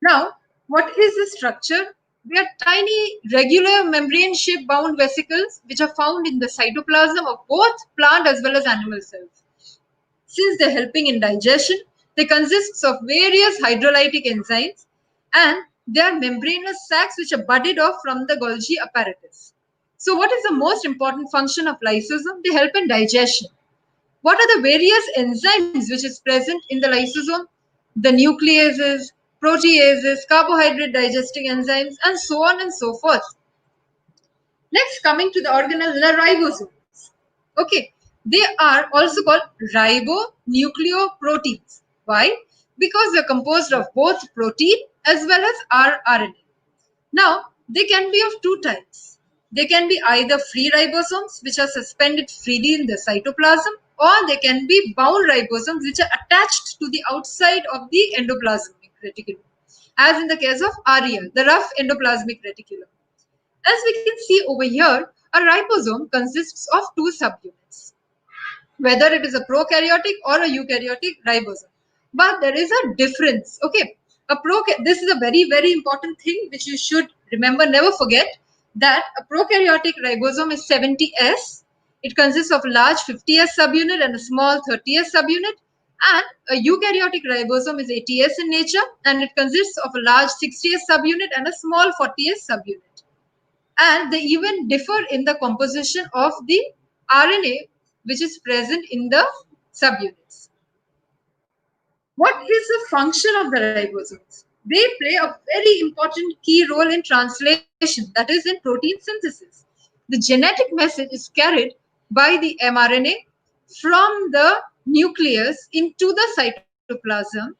B: Now, what is the structure? They are tiny, regular membrane-shaped bound vesicles which are found in the cytoplasm of both plant as well as animal cells. Since they're helping in digestion, they consist of various hydrolytic enzymes and they are membranous sacs which are budded off from the Golgi apparatus. So what is the most important function of lysosome? They help in digestion. What are the various enzymes which is present in the lysosome? The nucleases, proteases, carbohydrate digesting enzymes, and so on and so forth. Next, coming to the organelle, the ribosomes. Okay, they are also called ribonucleoproteins. Why? Because they are composed of both protein as well as rRNA. Now, they can be of two types. They can be either free ribosomes, which are suspended freely in the cytoplasm, or they can be bound ribosomes, which are attached to the outside of the endoplasmic reticulum, as in the case of RER, the rough endoplasmic reticulum. As we can see over here, a ribosome consists of two subunits, whether it is a prokaryotic or a eukaryotic ribosome. But there is a difference. Okay, this is a very, very important thing which you should remember, never forget, that a prokaryotic ribosome is 70S. It consists of a large 50S subunit and a small 30S subunit. And a eukaryotic ribosome is 80S in nature and it consists of a large 60S subunit and a small 40S subunit. And they even differ in the composition of the RNA which is present in the subunits. What is the function of the ribosomes? They play a very important key role in translation, that is in protein synthesis. The genetic message is carried by the mRNA from the nucleus into the cytoplasm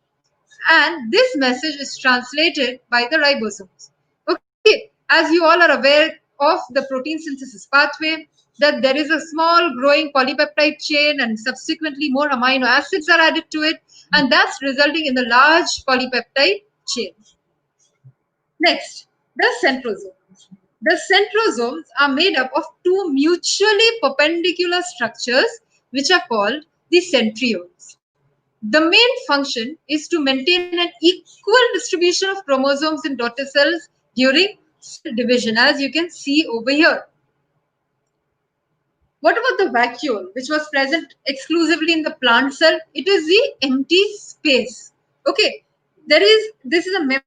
B: and this message is translated by the ribosomes. Okay, as you all are aware of the protein synthesis pathway, that there is a small growing polypeptide chain and subsequently more amino acids are added to it, and that's resulting in the large polypeptide chain. Next, the centrosomes. The centrosomes are made up of two mutually perpendicular structures which are called the centrioles. The main function is to maintain an equal distribution of chromosomes in daughter cells during cell division, as you can see over here. What about the vacuole, which was present exclusively in the plant cell? It is the empty space. Okay, this is a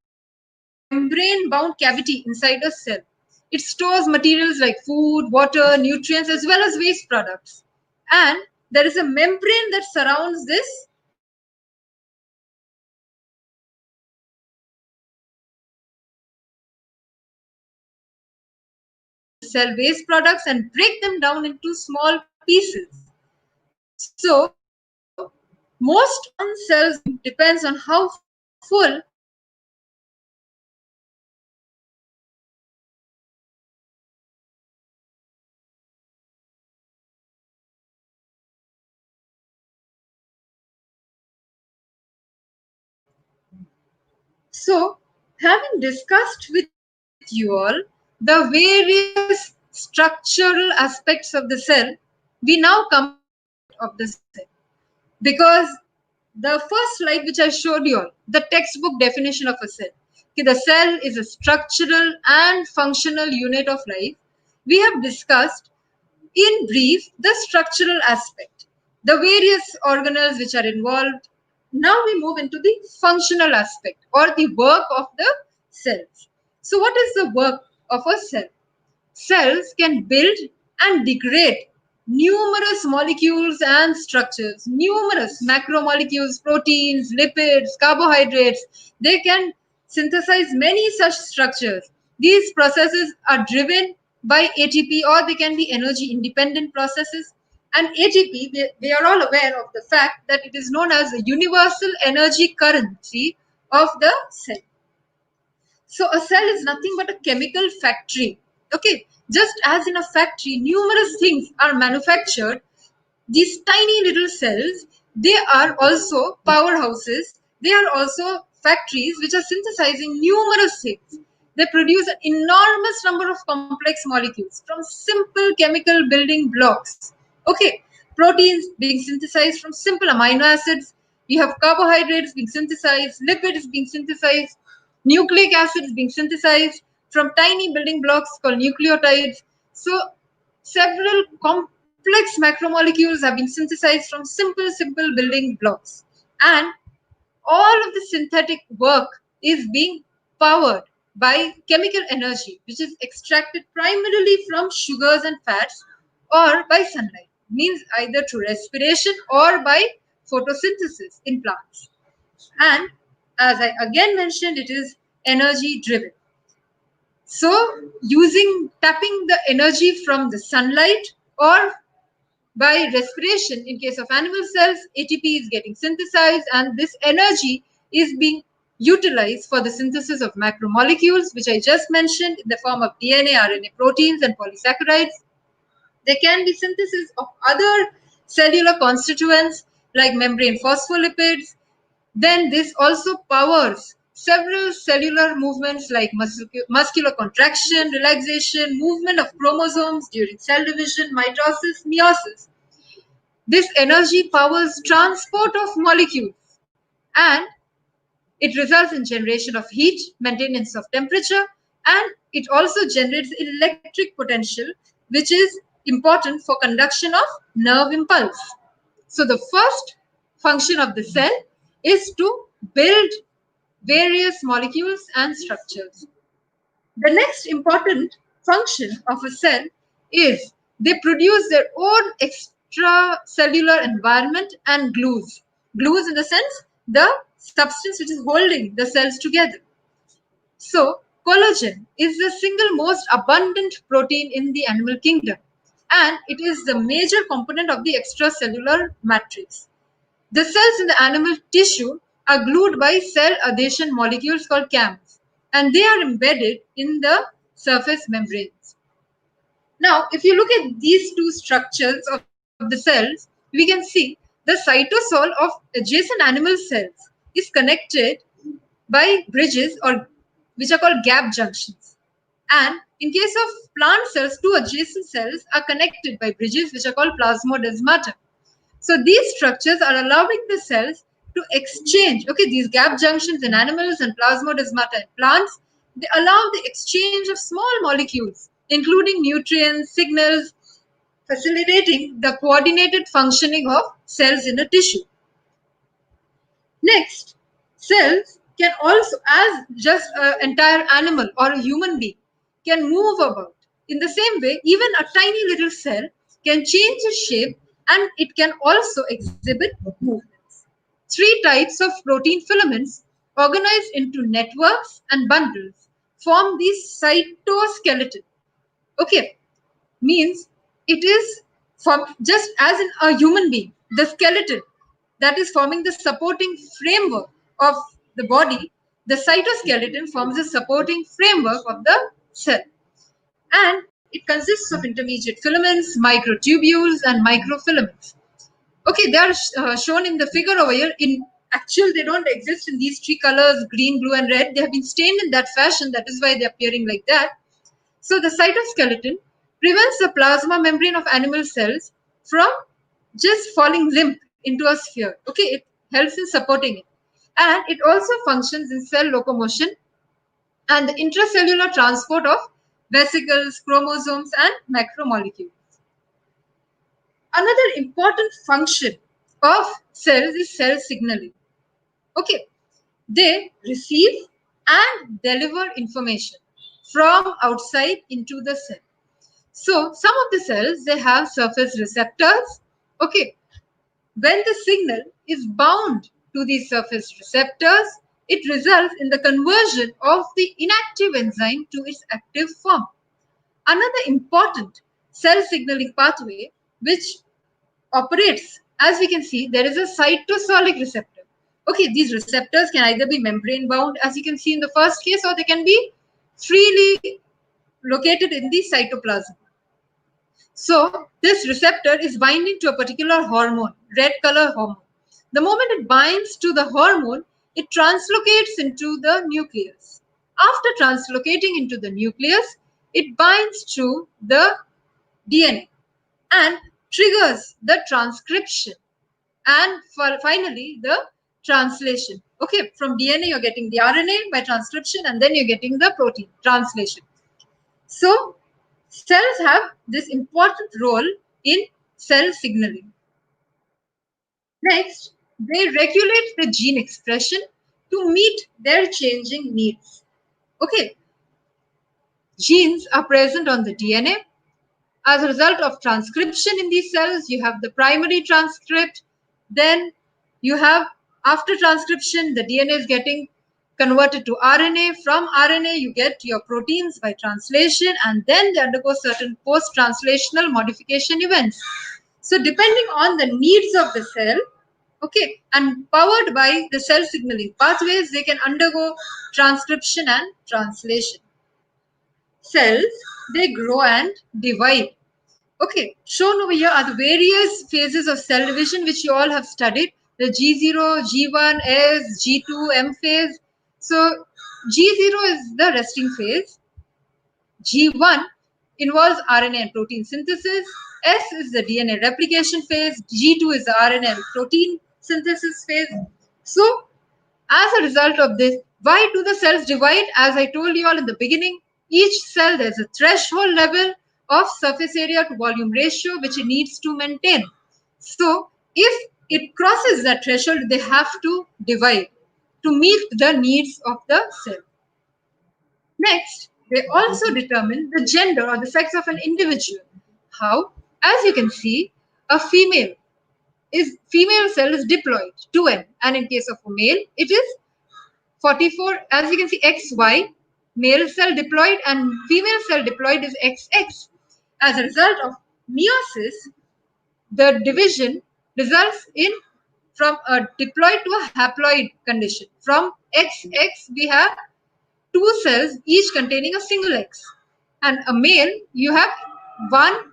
B: membrane-bound cavity inside a cell. It stores materials like food, water, nutrients, as well as waste products. And there is a membrane that surrounds this cell. This membrane absorbs cell waste products and break them down into small pieces. So most one cell's depends on how full the centrosomes are. So, having discussed with you all the various structural aspects of the cell, we now come to the concept of the cell. Because the first slide which I showed you all, the textbook definition of a cell. Okay, the cell is a structural and functional unit of life. We have discussed in brief the structural aspect, the various organelles which are involved. Now we move into the functional aspect or the work of the cells. So what is the work of a cell? Cells can build and degrade numerous molecules and structures, numerous macromolecules, proteins, lipids, carbohydrates. They can synthesize many such structures. These processes are driven by ATP, or they can be energy independent processes. And ATP, they are all aware of the fact that it is known as the universal energy currency of the cell. So a cell is nothing but a chemical factory. Okay, just as in a factory, numerous things are manufactured. These tiny little cells, they are also powerhouses. They are also factories which are synthesizing numerous things. They produce an enormous number of complex molecules from simple chemical building blocks. Okay, proteins being synthesized from simple amino acids. You have carbohydrates being synthesized, lipids being synthesized, nucleic acids being synthesized from tiny building blocks called nucleotides. So several complex macromolecules have been synthesized from simple building blocks. And all of the synthetic work is being powered by chemical energy, which is extracted primarily from sugars and fats or by sunlight, means either through respiration or by photosynthesis in plants. And as I again mentioned, it is energy driven. So tapping the energy from the sunlight or by respiration, in case of animal cells, ATP is getting synthesized, and this energy is being utilized for the synthesis of macromolecules, which I just mentioned in the form of DNA, RNA, proteins, and polysaccharides. There can be synthesis of other cellular constituents like membrane phospholipids. Then this also powers several cellular movements like muscular contraction, relaxation, movement of chromosomes during cell division, mitosis, meiosis. This energy powers transport of molecules, and it results in generation of heat, maintenance of temperature, and it also generates electric potential, which is important for conduction of nerve impulse. So the first function of the cell is to build various molecules and structures. The next important function of a cell is they produce their own extracellular environment and glues. Glues in the sense the substance which is holding the cells together. So collagen is the single most abundant protein in the animal kingdom, and it is the major component of the extracellular matrix. The cells in the animal tissue are glued by cell adhesion molecules called CAMs, and they are embedded in the surface membranes. Now, if you look at these two structures of the cells, we can see the cytosol of adjacent animal cells is connected by bridges or which are called gap junctions. And in case of plant cells, two adjacent cells are connected by bridges which are called plasmodesmata. So these structures are allowing the cells to exchange, okay, these gap junctions in animals and plasmodesmata in plants, they allow the exchange of small molecules, including nutrients, signals, facilitating the coordinated functioning of cells in a tissue. Next, cells can also, as just an entire animal or a human being, can move about. In the same way, even a tiny little cell can change its shape and it can also exhibit movements. Three types of protein filaments organized into networks and bundles form the cytoskeleton. Okay, means it is from just as in a human being, the skeleton that is forming the supporting framework of the body, the cytoskeleton forms the supporting framework of the cell. And it consists of intermediate filaments, microtubules, and microfilaments. Okay, they are shown in the figure over here. In actual, they don't exist in these three colors, green, blue, and red. They have been stained in that fashion. That is why they're appearing like that. So the cytoskeleton prevents the plasma membrane of animal cells from just falling limp into a sphere. Okay, it helps in supporting it. And it also functions in cell locomotion and the intracellular transport of vesicles, chromosomes, and macromolecules. Another important function of cells is cell signaling. Okay, they receive and deliver information from outside into the cell. So some of the cells, they have surface receptors. Okay, when the signal is bound to these surface receptors, it results in the conversion of the inactive enzyme to its active form. Another important cell signaling pathway which operates, as we can see, there is a cytosolic receptor. Okay, these receptors can either be membrane bound, as you can see in the first case, or they can be freely located in the cytoplasm. So this receptor is binding to a particular hormone, red color hormone. The moment it binds to the hormone, it translocates into the nucleus. After translocating into the nucleus, it binds to the DNA and triggers the transcription and finally the translation. Okay, from DNA you're getting the RNA by transcription and then you're getting the protein translation. So cells have this important role in cell signaling. Next, they regulate the gene expression to meet their changing needs. Okay, genes are present on the DNA. As a result of transcription in these cells, you have the primary transcript. Then you have, after transcription, the DNA is getting converted to RNA. From RNA, you get your proteins by translation, and then they undergo certain post-translational modification events. So depending on the needs of the cell, okay, and powered by the cell signaling pathways, they can undergo transcription and translation. Cells, they grow and divide. Okay, shown over here are the various phases of cell division which you all have studied. The G0, G1, S, G2, M phase. So G0 is the resting phase. G1 involves RNA and protein synthesis. S is the DNA replication phase. G2 is the RNA and protein synthesis phase. So as a result of this, why do the cells divide? As I told you all in the beginning, each cell, there's a threshold level of surface area to volume ratio which it needs to maintain. So if it crosses that threshold, they have to divide to meet the needs of the cell. Next, they also determine the gender or the sex of an individual. How? As you can see, a female cell is diploid 2n, and in case of a male, it is 44. As you can see, XY, male cell diploid, and female cell diploid is XX. As a result of meiosis, the division results in from a diploid to a haploid condition. From XX, we have two cells, each containing a single X. And a male, you have one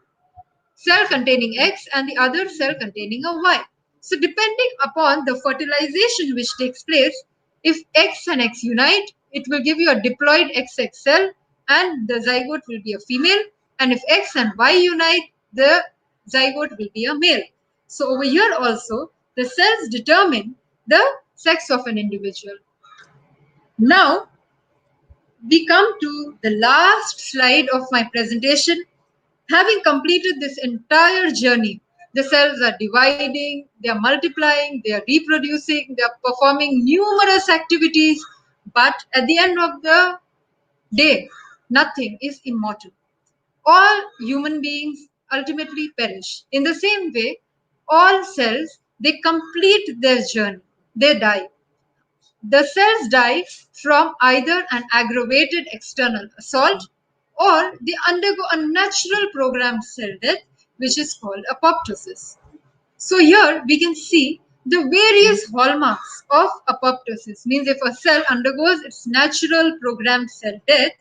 B: cell containing X and the other cell containing a Y. So depending upon the fertilization which takes place, if X and X unite, it will give you a diploid XX cell and the zygote will be a female. And if X and Y unite, the zygote will be a male. So over here also, the cells determine the sex of an individual. Now, we come to the last slide of my presentation. Having completed this entire journey, the cells are dividing, they are multiplying, they are reproducing, they are performing numerous activities, but at the end of the day, nothing is immortal. All human beings ultimately perish. In the same way, all cells, they complete their journey, they die. The cells die from either an aggravated external assault or they undergo a natural programmed cell death, which is called apoptosis. So here we can see the various hallmarks of apoptosis. Means if a cell undergoes its natural programmed cell death,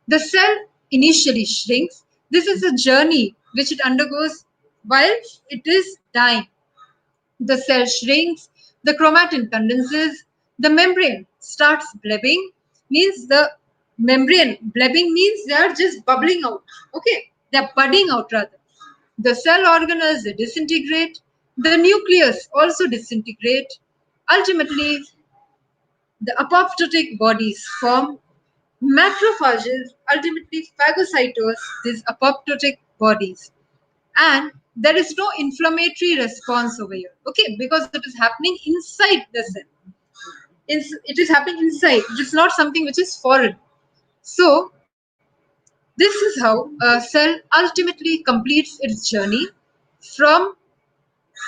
B: the cell initially shrinks. This is a journey which it undergoes while it is dying. The cell shrinks, the chromatin condenses, the membrane starts blebbing, means the membrane blebbing means they are just bubbling out. Okay, they are budding out rather. The cell organelles they disintegrate, the nucleus also disintegrate. Ultimately, the apoptotic bodies form. Macrophages ultimately phagocytose these apoptotic bodies, and there is no inflammatory response over here, okay, because it is happening inside the cell. It is happening inside, it is not something which is foreign. So this is how a cell ultimately completes its journey from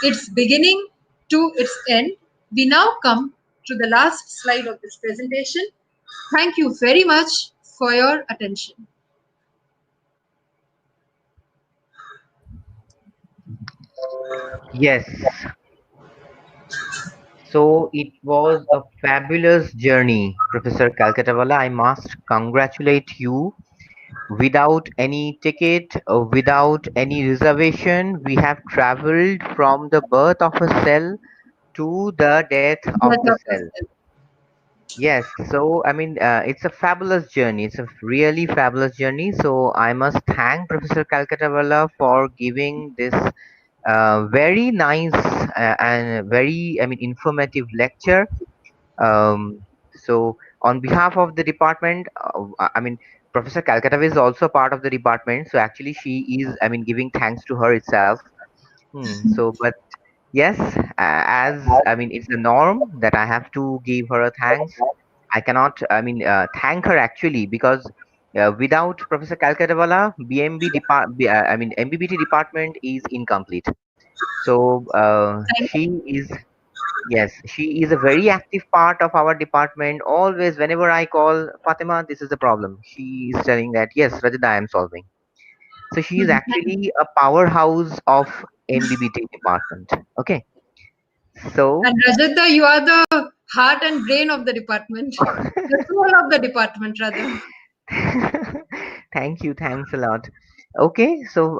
B: its beginning to its end. We now come to the last slide of this presentation. Thank you very much for your attention.
D: Yes. So it was a fabulous journey, Professor Calcuttawala. I must congratulate you. Without any ticket, without any reservation, we have traveled from the birth of a cell to the death of
B: Death
D: the
B: of the
D: cell.
B: cell.
D: Yes, so I mean, it's a fabulous journey. It's a really fabulous journey. So I must thank Professor Calcuttawala for giving this very nice and very, I mean, informative lecture. So on behalf of the department, I mean, Professor Calcutta is also part of the department. So actually, she is, I mean, giving thanks to her itself. So, but yes, as I mean, it's the norm that I have to give her a thanks. I cannot, I mean, thank her actually because without Professor Calcuttawala, I mean, MBBT department is incomplete. So she is, yes, she is a very active part of our department. Always, whenever I call Fatima, this is the problem. She is telling that, yes, Rajat, I am solving. So she is actually a powerhouse of MBBT department. Okay. So,
B: And Rajata, you are the heart and brain of the department, the soul of the department, rather.
D: thank you. Thanks a lot. Okay. So,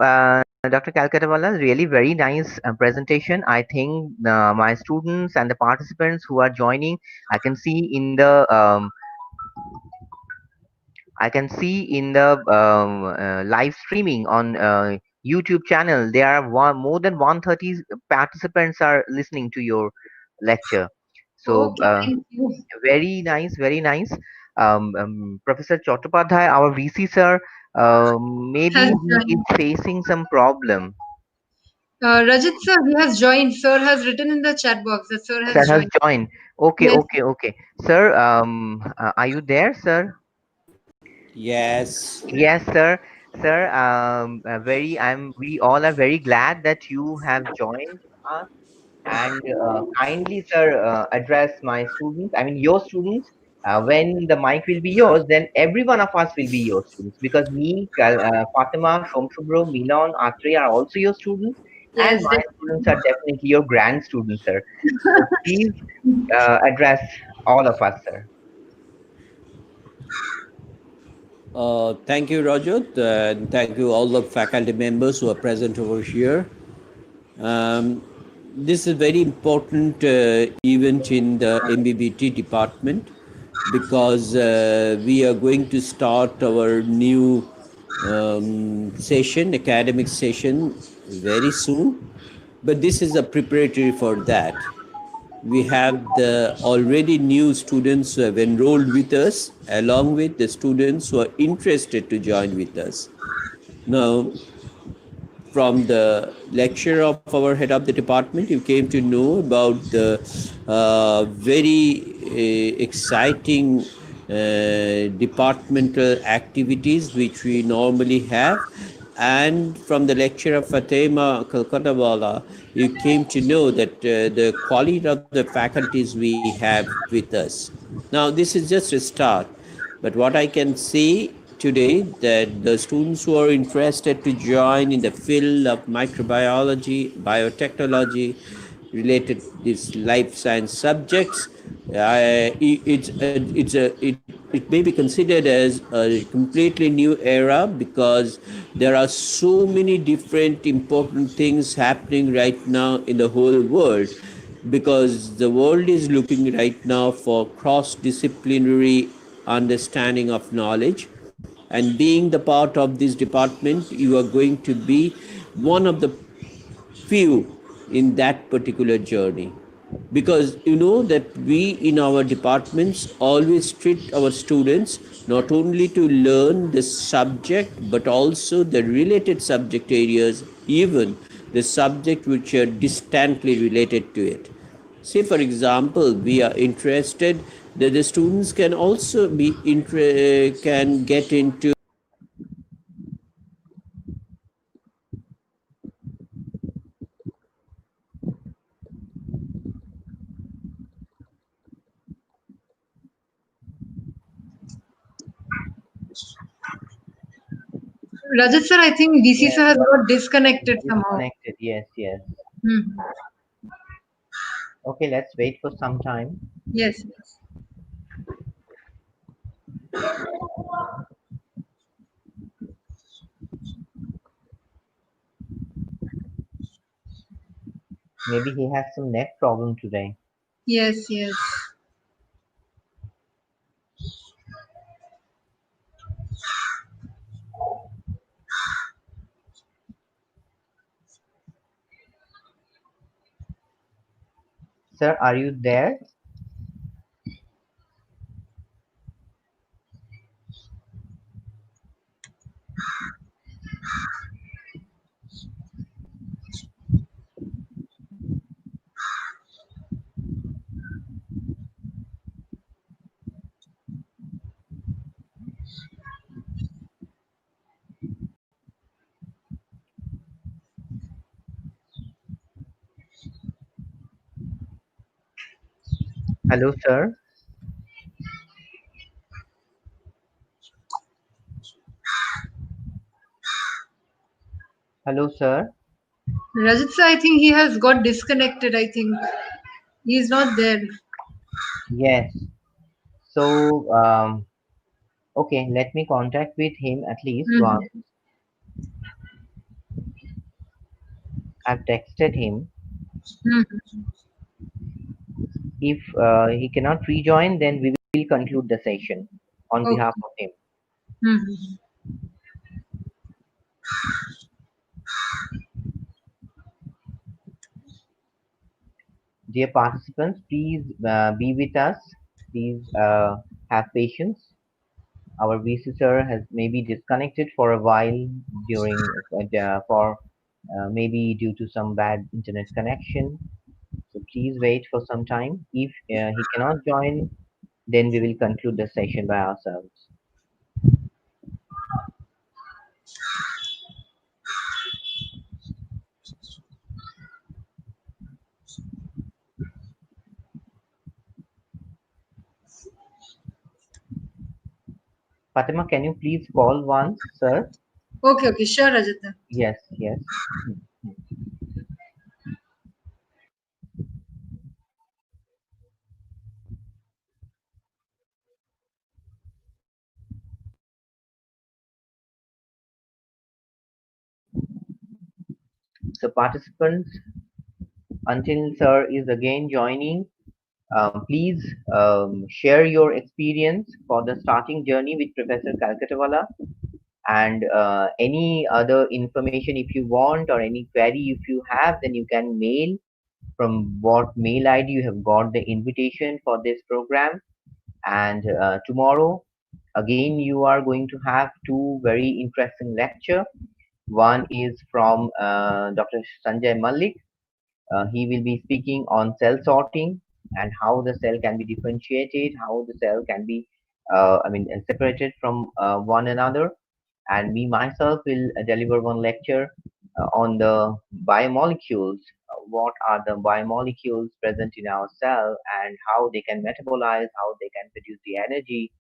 D: Dr. Calcuttawala, really very nice presentation. I think my students and the participants who are joining, I can see in the live streaming on YouTube channel. There are more than 130 participants are listening to your lecture. So
B: Okay, thank you.
D: very nice, very nice. Professor Chattopadhyay, our VC sir, maybe
B: Has
D: he is
B: joined.
D: facing some problem.
B: Rajat sir, he has joined. Sir has written in the chat box that sir
D: Sir
B: has
D: has
B: joined.
D: joined. Okay,
B: Yes,
D: okay, okay. Sir, are you there, sir?
A: Yes.
D: Yes, sir. Sir, we all are very glad that you have joined us. And kindly, sir, address my students, I mean, your students. When the mic will be yours, then every one of us will be your students because me, Fatima, Shomshubro, Milan, Atri are also your students. And
B: yes,
D: my students are definitely your grand students, sir. So please address all of us, sir.
A: Thank you, Rajat, and thank you all the faculty members who are present over here. Um, this is a very important event in the MBBT department because we are going to start our new session, academic session, very soon. But this is a preparatory for that. We have the already new students who have enrolled with us, along with the students who are interested to join with us. Now, from the lecture of our head of the department, you came to know about the very exciting departmental activities which we normally have. And from the lecture of Fatema Calcuttawala, you came to know that the quality of the faculties we have with us. Now, this is just a start. But what I can say today that the students who are interested to join in the field of microbiology, biotechnology, related these life science subjects, it may be considered as a completely new era because there are so many different important things happening right now in the whole world because the world is looking right now for cross disciplinary understanding of knowledge, and being the part of this department you are going to be one of the few in that particular journey, because you know that we in our departments always treat our students not only to learn the subject but also the related subject areas, even the subject which are distantly related to it. Say for example we are interested that the students can also can get into.
B: Rajat sir, I think DC
D: Yes,
B: sir has got disconnected somehow.
D: disconnected. Yes, yes.
B: Hmm.
D: Okay, let's wait for some time.
B: Yes.
D: Maybe he has some net problem today.
B: Yes. Yes.
D: Sir, are you there? Hello, sir. Hello, sir.
B: Rajat sir, I think he has got disconnected. I think he is not there.
D: Yes. So, okay, let me contact with him at least once.
B: Hmm.
D: I've texted him.
B: Hmm.
D: If he cannot rejoin, then we will conclude the session on behalf
B: Okay.
D: of him.
B: Hmm.
D: Dear participants, please be with us. Please have patience. Our visitor has maybe disconnected for a while during for maybe due to some bad internet connection. So please wait for some time. If he cannot join, then we will conclude the session by ourselves. Fatima, can you please call once, sir?
B: Okay. Okay. Sure, Rajat.
D: Yes, yes. So participants, until sir is again joining, please share your experience for the starting journey with Professor Calcuttawala, and any other information if you want, or any query if you have, then you can mail from what mail ID you have got the invitation for this program. And tomorrow again you are going to have two very interesting lecture. One is from Dr. Sanjay Malik. He will be speaking on cell sorting and how the cell can be differentiated, how the cell can be separated from one another. And me myself will deliver one lecture on the biomolecules. What are the biomolecules present in our cell, and how they can metabolize, how they can produce the energy.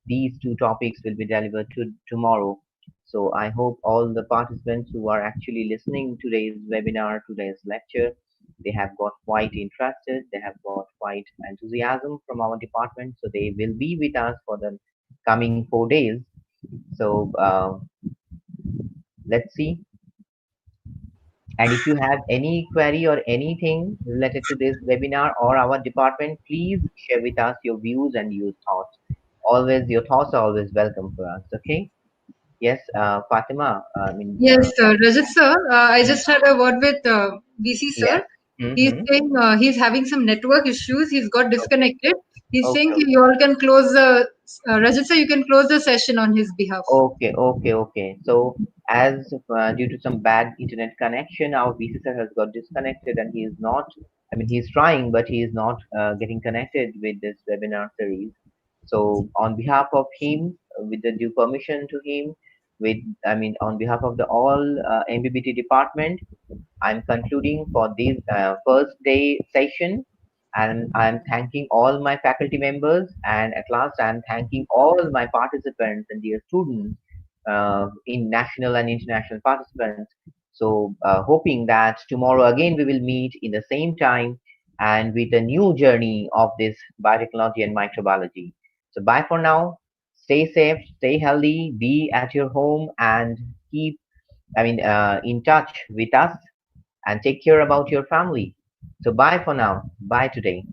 D: These two topics will be delivered tomorrow. So I hope all the participants who are actually listening today's webinar, today's lecture, they have got quite interested, they have got quite enthusiasm from our department. So they will be with us for the coming 4 days. So let's see. And if you have any query or anything related to this webinar or our department, please share with us your views and your thoughts. Always, your thoughts are always welcome for us. Okay. Yes, Fatima.
B: Yes, Rajat sir, I
D: Mm,
B: just had a word with VC
D: yes.
B: sir. He's
D: Mm-hmm.
B: saying he's having some network issues. He's got disconnected. He's saying
D: Okay.
B: you all can close the Rajat sir, you can close the session on his behalf.
D: Okay. So, as due to some bad internet connection, our VCSR has got disconnected, and he is not. I mean, he's trying, but he is not getting connected with this webinar series. So, on behalf of him, with the due permission to him, on behalf of the all MBBT department, I'm concluding for this first day session, and I'm thanking all my faculty members, and at last I'm thanking all my participants and dear students, in national and international participants. So hoping that tomorrow again we will meet in the same time and with a new journey of this biotechnology and microbiology. So bye for now. Stay safe, stay healthy, be at your home, and keep in touch with us, and take care about your family. So bye for now. Bye today.